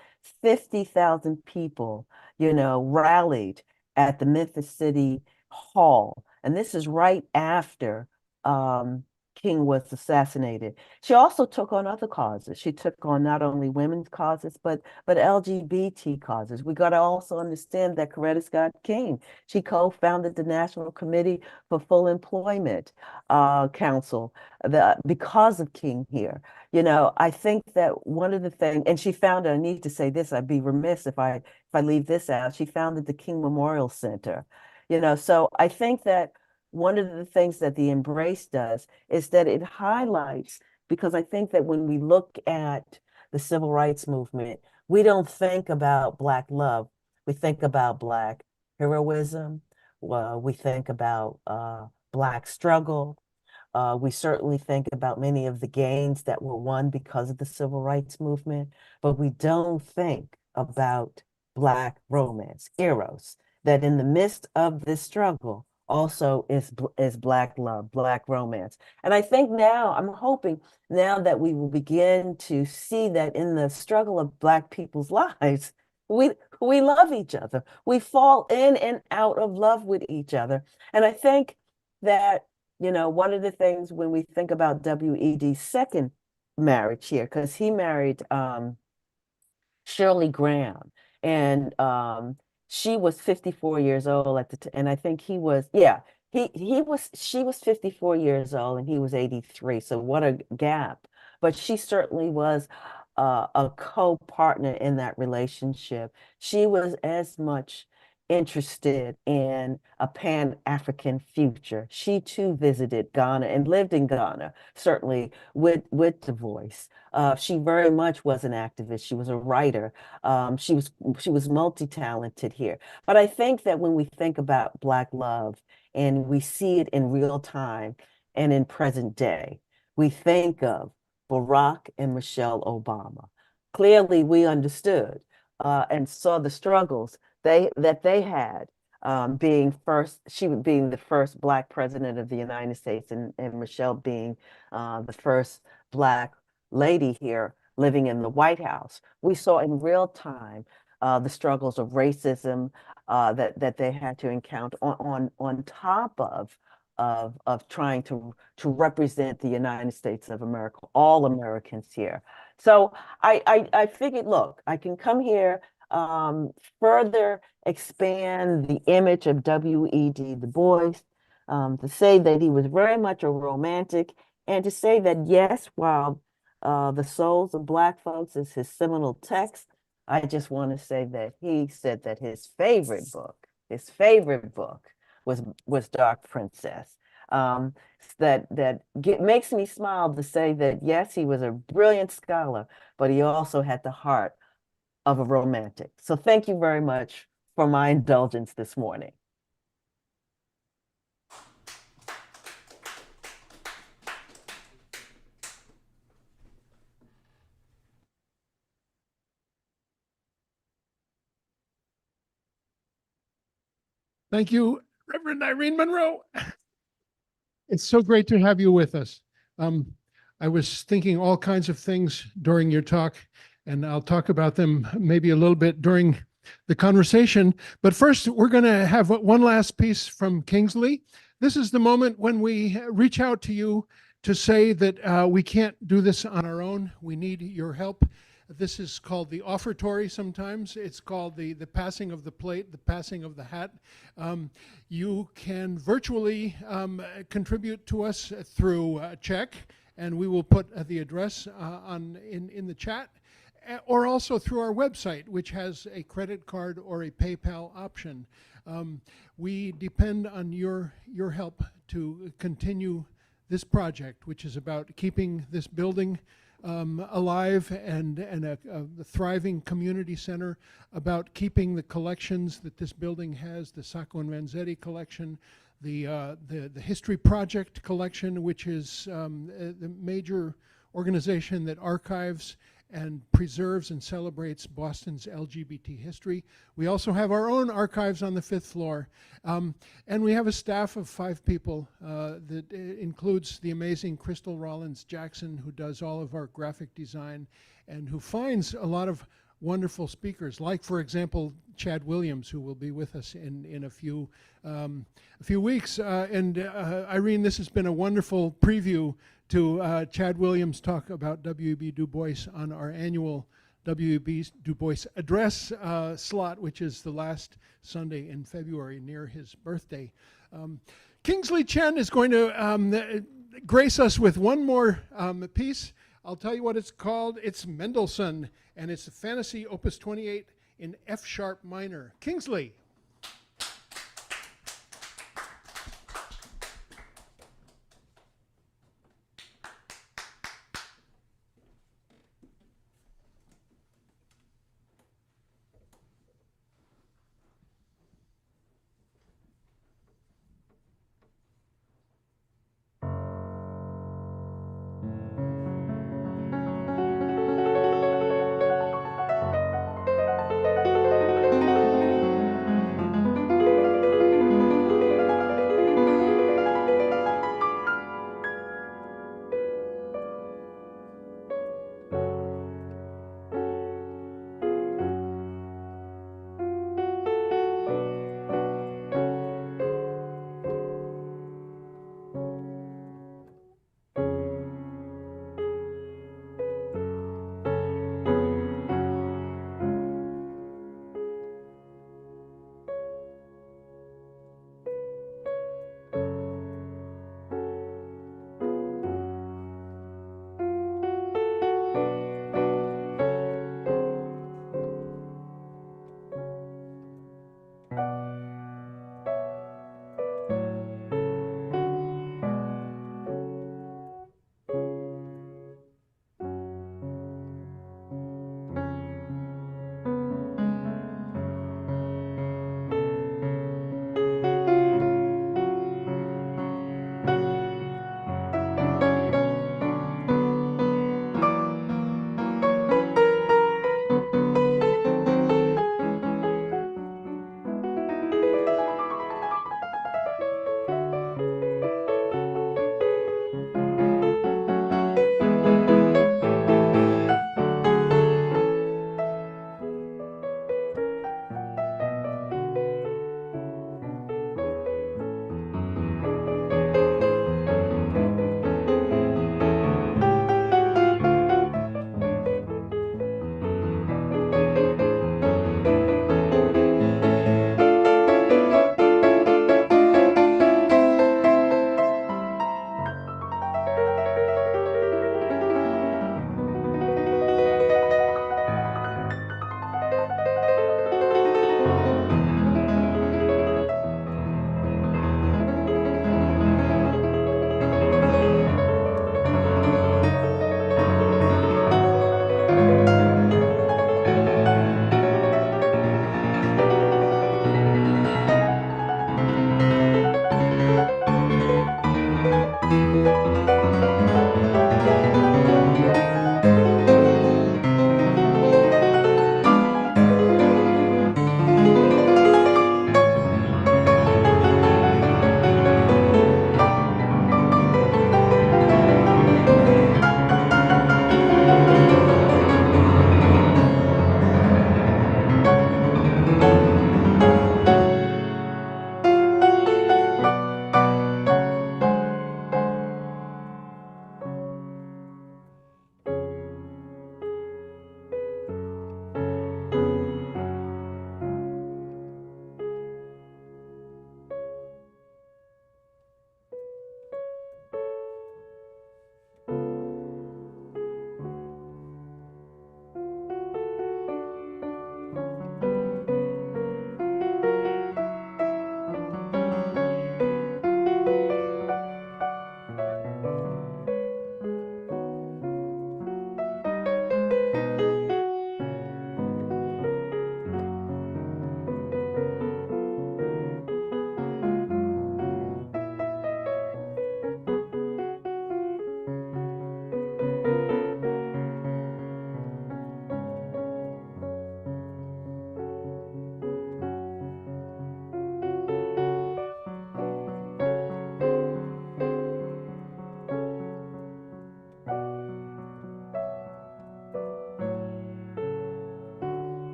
50,000 people, you know, rallied at the Memphis City Hall. And this is right after King was assassinated. She also took on other causes. She took on not only women's causes, but LGBT causes. We got to also understand that Coretta Scott King, she co-founded the National Committee for Full Employment Council because of King here. You know, I think that one of the things, and she founded, I need to say this, I'd be remiss if I leave this out. She founded the King Memorial Center. You know, so I think that one of the things that the Embrace does is that it highlights, because I think that when we look at the civil rights movement, we don't think about Black love. We think about Black heroism. We think about Black struggle. We certainly think about many of the gains that were won because of the civil rights movement, but we don't think about Black romance, eros, that in the midst of this struggle, also is Black love, Black romance. And I think now, I'm hoping now that we will begin to see that in the struggle of Black people's lives, we love each other. We fall in and out of love with each other. And I think that, you know, one of the things when we think about W.E.D.'s second marriage here, because he married Shirley Graham, and she was 54 years old at the time, and I think he was, yeah, she was 54 years old and he was 83. So what a gap. But she certainly was a co-partner in that relationship. She was as much interested in a Pan-African future. She too visited Ghana and lived in Ghana, certainly with DuBois. She very much was an activist. She was a writer. She was multi-talented here. But I think that when we think about Black love and we see it in real time and in present day, we think of Barack and Michelle Obama. Clearly, we understood and saw the struggles that they had, she being the first Black president of the United States, and Michelle being the first Black lady here living in the White House. We saw in real time the struggles of racism that they had to encounter on top of trying to represent the United States of America, all Americans here. So I figured, look, I can come here, further expand the image of W.E.D. Du Bois, to say that he was very much a romantic, and to say that, yes, while The Souls of Black Folks is his seminal text, I just want to say that he said that his favorite book was Dark Princess. Makes me smile to say that, yes, he was a brilliant scholar, but he also had the heart of a romantic. So thank you very much for my indulgence this morning. Thank you, Reverend Irene Monroe. It's so great to have you with us. I was thinking all kinds of things during your talk, and I'll talk about them maybe a little bit during the conversation. But first, we're going to have one last piece from Kingsley. This is the moment when we reach out to you to say that we can't do this on our own. We need your help. This is called the offertory sometimes. It's called the passing of the plate, the passing of the hat. You can virtually contribute to us through a check, and we will put the address in the chat, or also through our website, which has a credit card or a PayPal option. We depend on your help to continue this project, which is about keeping this building alive and a thriving community center, about keeping the collections that this building has, the Sacco and Vanzetti collection, the History Project collection, which is the major organization that archives and preserves and celebrates Boston's LGBT history. We also have our own archives on the 5th floor. And we have a staff of 5 people that includes the amazing Crystal Rollins Jackson, who does all of our graphic design and who finds a lot of wonderful speakers, like, for example, Chad Williams, who will be with us in a few weeks. Irene, this has been a wonderful preview to Chad Williams' talk about W.E.B. Du Bois on our annual W.E.B. Du Bois address slot, which is the last Sunday in February near his birthday. Kingsley Chen is going to grace us with one more piece. I'll tell you what it's called. It's Mendelssohn, and it's a Fantasy Opus 28 in F sharp minor. Kingsley.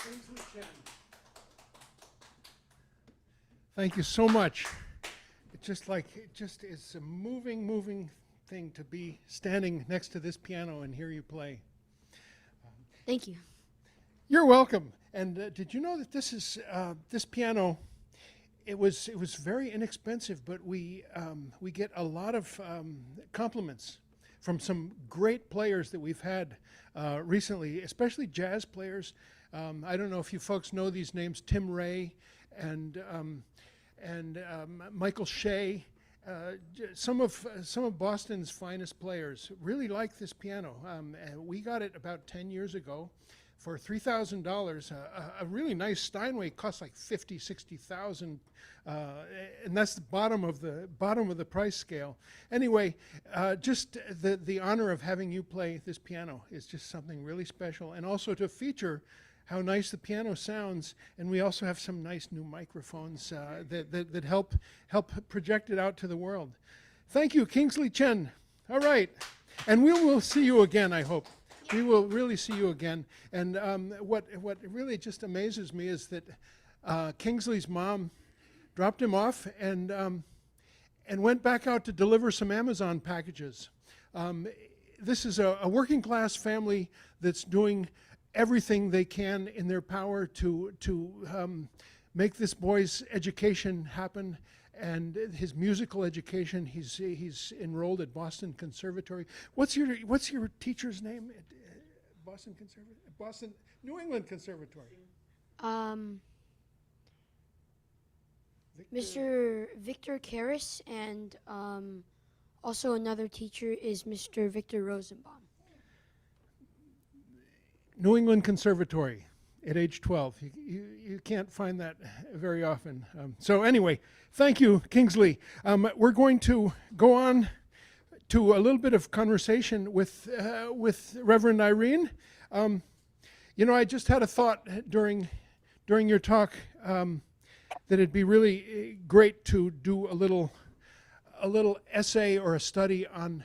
Kingsley Chen. Thank you so much. It just is a moving thing to be standing next to this piano and hear you play. Thank you. You're welcome. And did you know that this piano? It was very inexpensive, but we get a lot of compliments from some great players that we've had recently, especially jazz players. I don't know if you folks know these names: Tim Ray and Michael Shea. Some of Boston's finest players really like this piano. And we got it about 10 years ago for $3,000. A really nice Steinway costs like $50,000-$60,000, and that's the bottom of the price scale. Anyway, just the honor of having you play this piano is just something really special, and also to feature how nice the piano sounds. And we also have some nice new microphones that help project it out to the world. Thank you, Kingsley Chen. All right, and we will see you again, I hope. We will really see you again. And what really just amazes me is that Kingsley's mom dropped him off and went back out to deliver some Amazon packages. This is a working class family that's doing everything they can in their power to make this boy's education happen, and his musical education. He's enrolled at Boston Conservatory. What's your teacher's name? New England Conservatory. Mr. Victor Karras, and also another teacher is Mr. Victor Rosenbaum. New England Conservatory at age 12. You can't find that very often. So anyway, thank you, Kingsley. We're going to go on to a little bit of conversation with Reverend Irene. I just had a thought during your talk that it'd be really great to do a little essay or a study on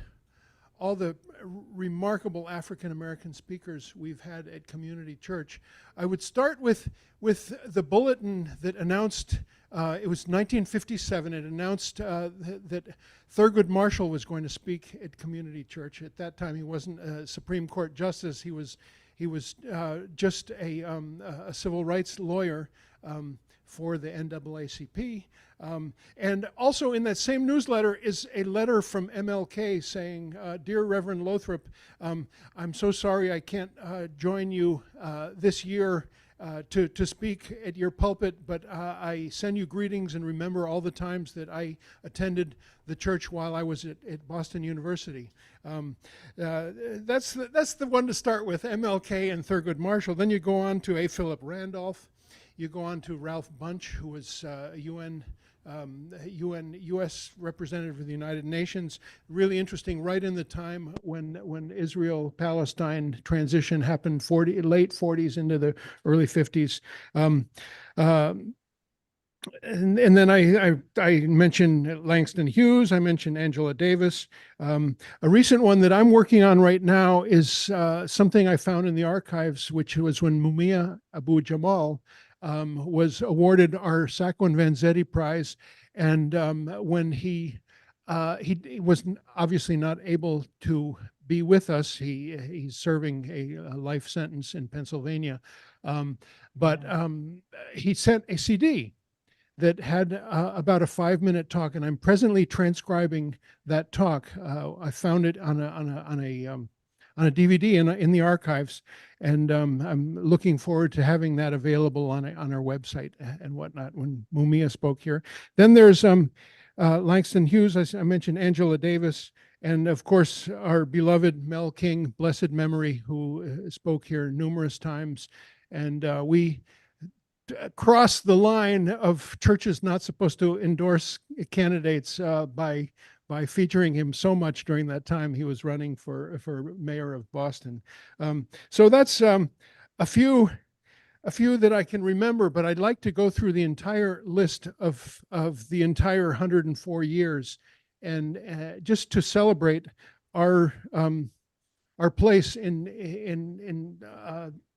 all the remarkable African American speakers we've had at Community Church. I would start with the bulletin that announced, it was 1957, it announced that Thurgood Marshall was going to speak at Community Church. At that time, he wasn't a Supreme Court justice. He was just a civil rights lawyer for the NAACP. And also in that same newsletter is a letter from MLK saying, Dear Reverend Lothrop, I'm so sorry I can't join you this year to speak at your pulpit, but I send you greetings and remember all the times that I attended the church while I was at Boston University. That's the one to start with, MLK and Thurgood Marshall. Then you go on to A. Philip Randolph. You go on to Ralph Bunche, who was a U.S. representative of the United Nations. Really interesting, right in the time when Israel-Palestine transition happened, late 40s into the early 50s. And then I mentioned Langston Hughes. I mentioned Angela Davis. A recent one that I'm working on right now is something I found in the archives, which was when Mumia Abu Jamal was awarded our Sacco and Vanzetti Prize, and when he was obviously not able to be with us. He's serving a life sentence in Pennsylvania, but he sent a CD that had about a 5-minute talk, and I'm presently transcribing that talk. I found it on a DVD in the archives, and I'm looking forward to having that available on our website and whatnot when Mumia spoke here. Then there's Langston Hughes, I mentioned Angela Davis, and of course our beloved Mel King, blessed memory, who spoke here numerous times. And we crossed the line of churches not supposed to endorse candidates by featuring him so much during that time he was running for mayor of Boston. So that's a few that I can remember, but I'd like to go through the entire list of the entire 104 years, and just to celebrate our place in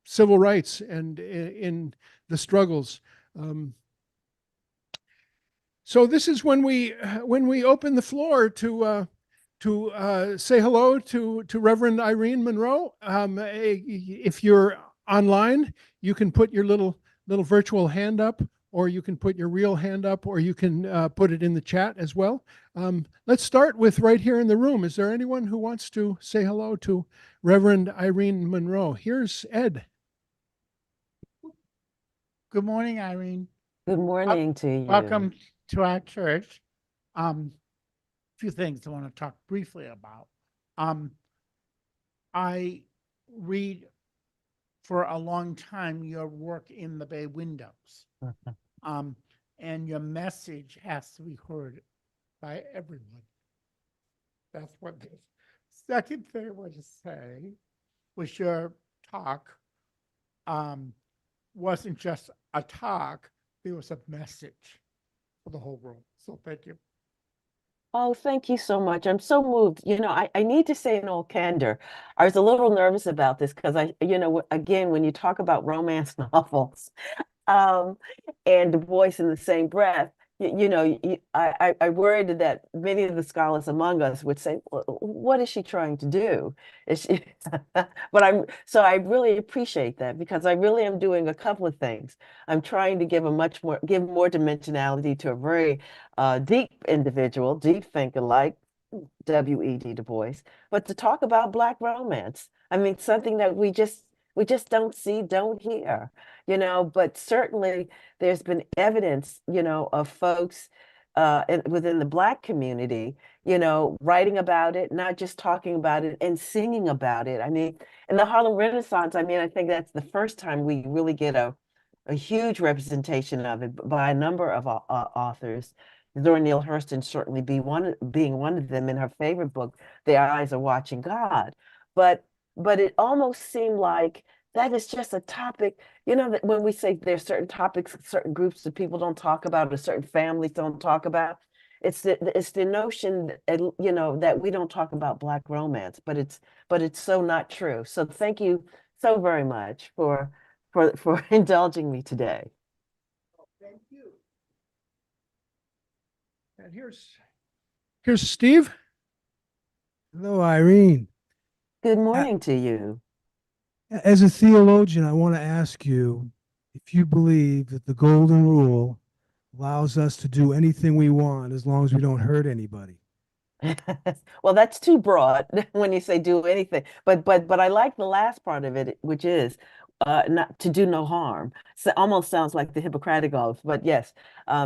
civil rights and in the struggles. So this is when we open the floor to say hello to Reverend Irene Monroe. If you're online, you can put your little virtual hand up, or you can put your real hand up, or you can put it in the chat as well. Let's start with right here in the room. Is there anyone who wants to say hello to Reverend Irene Monroe? Here's Ed. Good morning, Irene. Good morning to you. Welcome to our church. Few things I want to talk briefly about. I read for a long time your work in the bay windows. And your message has to be heard by everyone. That's what the second thing I want to say was your talk wasn't just a talk, there was a message for the whole world. So thank you. Oh, thank you so much. I'm so moved. I need to say in all candor, I was a little nervous about this because again, when you talk about romance novels, and DuBois in the same breath, I worried that many of the scholars among us would say, what is she trying to do? Is she... But I really appreciate that, because I really am doing a couple of things. I'm trying to give more dimensionality to a very deep individual, deep thinker like W.E.D. Du Bois, but to talk about Black romance. I mean, something that we just don't see, don't hear, but certainly there's been evidence, of folks within the Black community, writing about it, not just talking about it and singing about it. I mean, in the Harlem Renaissance, I mean, I think that's the first time we really get a huge representation of it by a number of authors. Zora Neale Hurston certainly being one of them in her favorite book, Their Eyes Are Watching God. But it almost seemed like that is just a topic, that when we say there's certain topics, certain groups that people don't talk about, or certain families don't talk about, it's the notion that, that we don't talk about Black romance, but it's so not true. So thank you so very much for indulging me today. Thank you. And here's Steve. Hello, Irene. Good morning to you. As a theologian, I want to ask you if you believe that the golden rule allows us to do anything we want as long as we don't hurt anybody. Well, that's too broad when you say do anything, but I like the last part of it, which is not to do no harm. So almost sounds like the Hippocratic oath, but yes,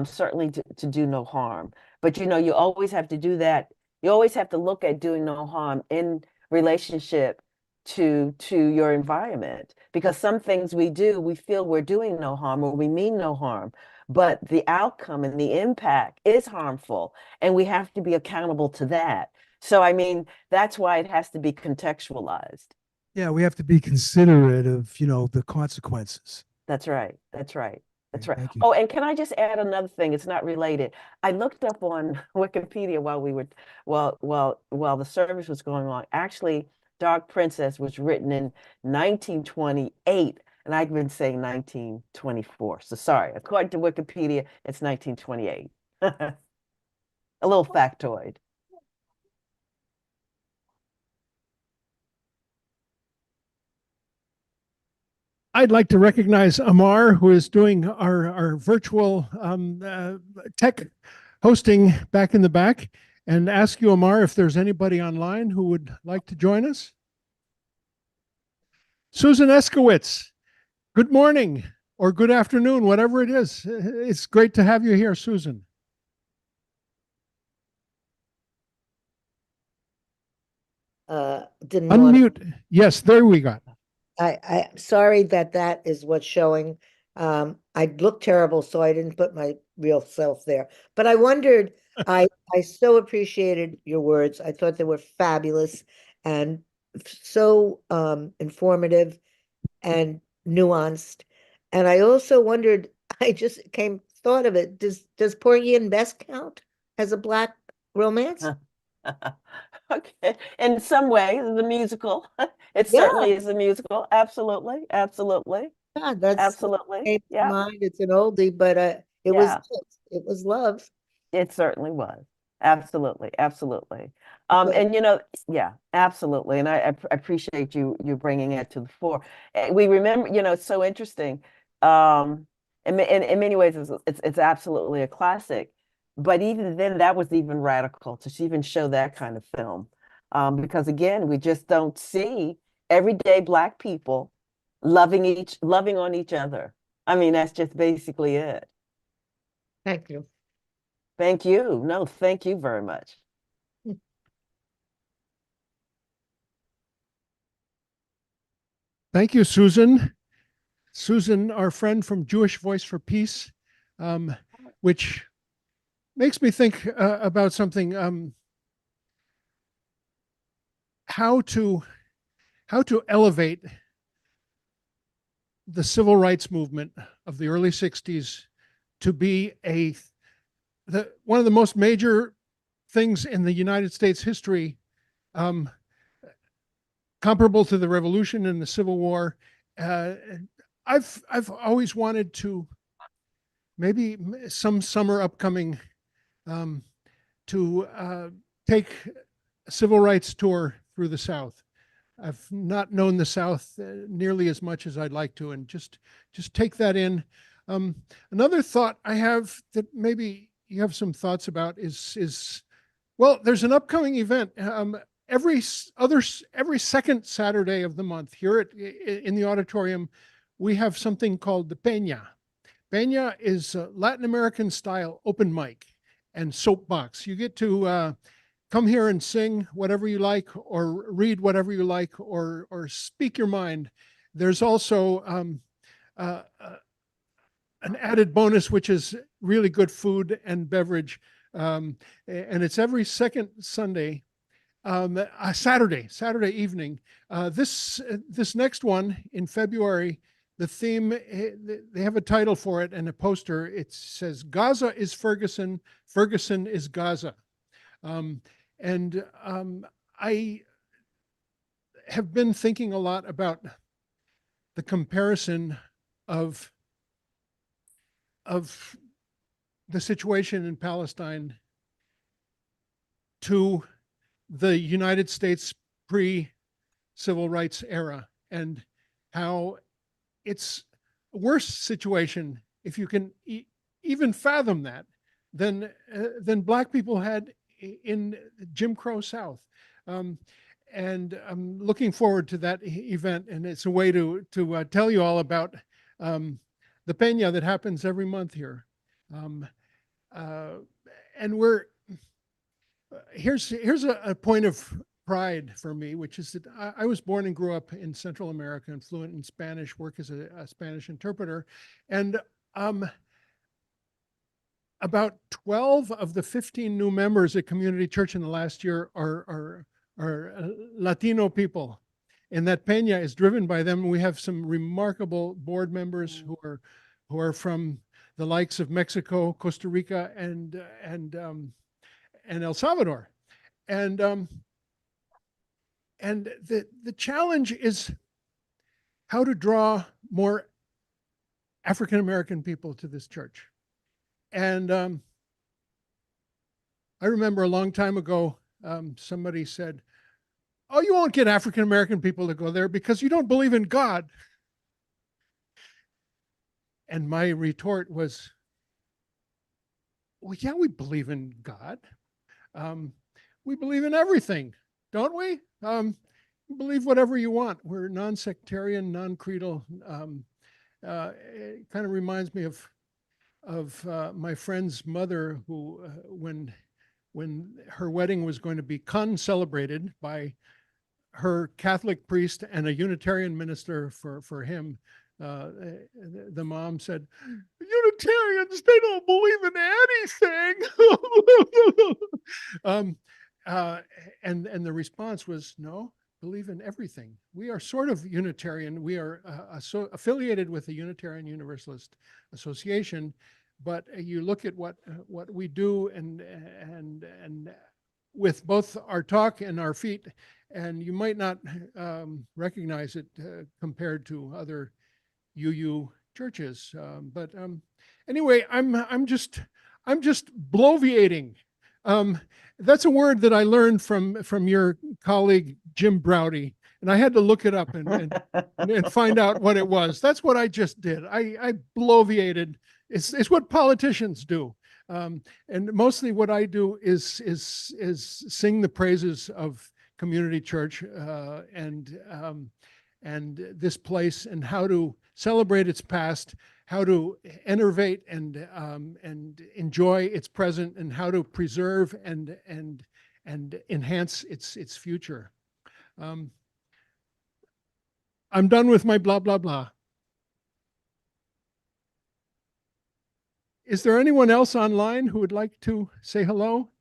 certainly to do no harm. But you always have to do that. You always have to look at doing no harm in relationship to your environment, because some things we do, we feel we're doing no harm, or we mean no harm, but the outcome and the impact is harmful, and we have to be accountable to that. So I mean, that's why it has to be contextualized. Yeah, we have to be considerate of, the consequences. That's right. That's right. That's right. Thank you. Oh, and can I just add another thing? It's not related. I looked up on Wikipedia while the service was going on. Actually, Dark Princess was written in 1928, and I've been saying 1924. So sorry. According to Wikipedia, it's 1928. A little factoid. I'd like to recognize Amar, who is doing our virtual tech hosting back in the back, and ask you, Amar, if there's anybody online who would like to join us. Susan Eskowitz, good morning or good afternoon, whatever it is. It's great to have you here, Susan. Didn't want Unmute. Yes, there we got. I'm sorry that is what's showing. I look terrible, so I didn't put my real self there. But I wondered, I so appreciated your words. I thought they were fabulous and so informative and nuanced. And I also wondered, I just thought of it, does Porgy and Bess count as a Black romance? Okay. In some ways, it's a musical. It Yeah. certainly is a musical. Absolutely. Absolutely. Yeah, that's Absolutely. came to Yeah. mind. It's an oldie, but Yeah. it was love. It certainly was. Absolutely. Absolutely. But And yeah, absolutely. And I appreciate you bringing it to the fore. We remember, it's so interesting. In many ways, it's absolutely a classic. But even then, that was even radical to even show that kind of film, because again, we just don't see everyday Black people loving on each other. I mean, that's just basically it. thank you. Thank you. No, thank you very much. Thank you, Susan. Susan, our friend from Jewish Voice for Peace, which makes me think about something, how to elevate the civil rights movement of the early 60s to be one of the most major things in the United States history, comparable to the Revolution and the Civil War. I've always wanted to, maybe some summer upcoming, to take a civil rights tour through the South. I've not known the South nearly as much as I'd like to, and just take that in. Another thought I have that maybe you have some thoughts about is well, there's an upcoming event every second Saturday of the month here in the auditorium. We have something called the Peña. Peña is a Latin American style open mic and soapbox. You get to come here and sing whatever you like, or read whatever you like, or speak your mind. There's also an added bonus, which is really good food and beverage. And it's every second Sunday, Saturday evening. This next one in February, the theme, they have a title for it and a poster. It says, Gaza is Ferguson, Ferguson is Gaza. I have been thinking a lot about the comparison of the situation in Palestine to the United States pre-civil rights era, and how it's a worse situation, if you can even fathom that, than Black people had in Jim Crow South. And I'm looking forward to that event, and it's a way to tell you all about the Peña that happens every month here. And here's a point of pride for me, which is that I was born and grew up in Central America and fluent in Spanish, work as a Spanish interpreter. And about 12 of the 15 new members at Community Church in the last year are Latino people. And that Peña is driven by them. We have some remarkable board members who are from the likes of Mexico, Costa Rica, and El Salvador. And the challenge is how to draw more African American people to this church. And I remember a long time ago, somebody said, "Oh, you won't get African American people to go there because you don't believe in God." And my retort was, well, yeah, we believe in God. We believe in everything, don't we? Believe whatever you want. We're non-sectarian, non-creedal. It kind of reminds me of my friend's mother, who, when her wedding was going to be celebrated by her Catholic priest and a Unitarian minister for him, the mom said, "Unitarians, they don't believe in anything." And the response was, "No, believe in everything. We are sort of Unitarian. We are affiliated with the Unitarian Universalist Association, but you look at what we do, and with both our talk and our feet, and you might not recognize it compared to other UU churches. Anyway, I'm just bloviating. That's a word that I learned from your colleague Jim Browdy, and I had to look it up and find out what it was. That's what I just did. I bloviated. It's what politicians do. And mostly what I do is sing the praises of Community Church and this place, and how to celebrate its past, how to innovate and enjoy its present, and how to preserve and enhance its future. I'm done with my blah blah blah. Is there anyone else online who would like to say hello,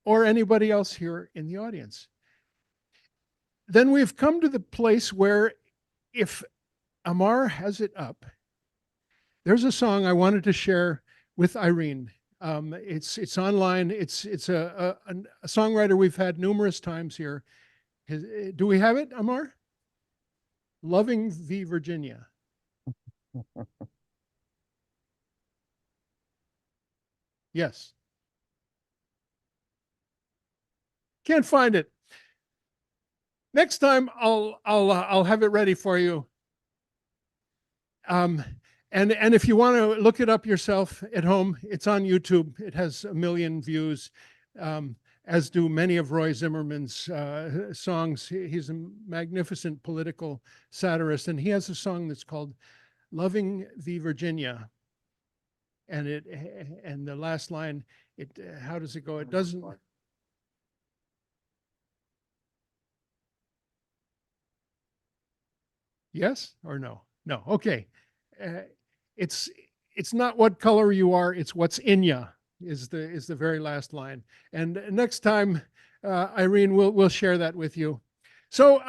or anybody else here in the audience? Then we've come to the place where, if Amar has it up, there's a song I wanted to share with Irene. It's online. It's a songwriter we've had numerous times here. Do we have it, Amar? Loving the Virginia. Yes. Can't find it. Next time I'll have it ready for you. And if you want to look it up yourself at home, it's on YouTube. It has 1 million views, as do many of Roy Zimmerman's songs. He's a magnificent political satirist, and he has a song that's called "Loving the Virginia." And the last line, how does it go? It doesn't. Yes or no? No. Okay. It's not what color you are, it's what's in you is the very last line. And next time, Irene, we'll share that with you. So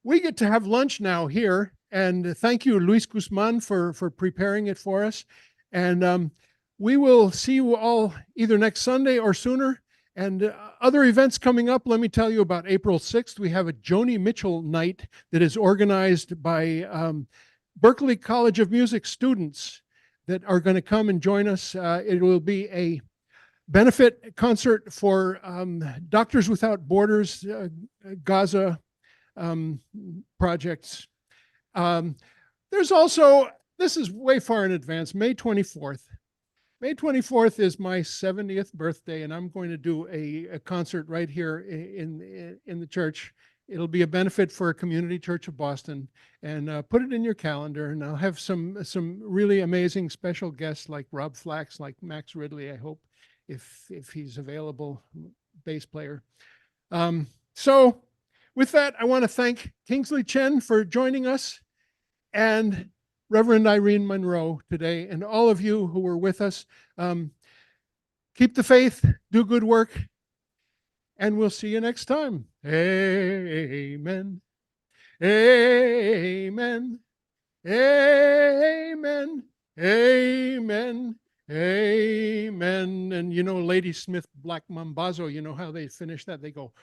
we get to have lunch now here, and thank you, Luis Guzman, for preparing it for us. And we will see you all either next Sunday or sooner. And other events coming up, let me tell you about April 6th. We have a Joni Mitchell night that is organized by Berklee College of Music students that are going to come and join us. It will be a benefit concert for Doctors Without Borders, Gaza projects. There's also, this is way far in advance, May 24th. May 24th is my 70th birthday, and I'm going to do a concert right here in the church. It'll be a benefit for a Community Church of Boston, and put it in your calendar. And I'll have some really amazing special guests like Rob Flax, like Max Ridley, I hope, if he's available, bass player. So with that, I want to thank Kingsley Chen for joining us, and Reverend Irene Monroe today, and all of you who were with us. Keep the faith, do good work, and we'll see you next time. Amen. Amen. Amen. Amen. Amen. And you know, Lady Smith Black Mambazo, you know how they finish that? They go,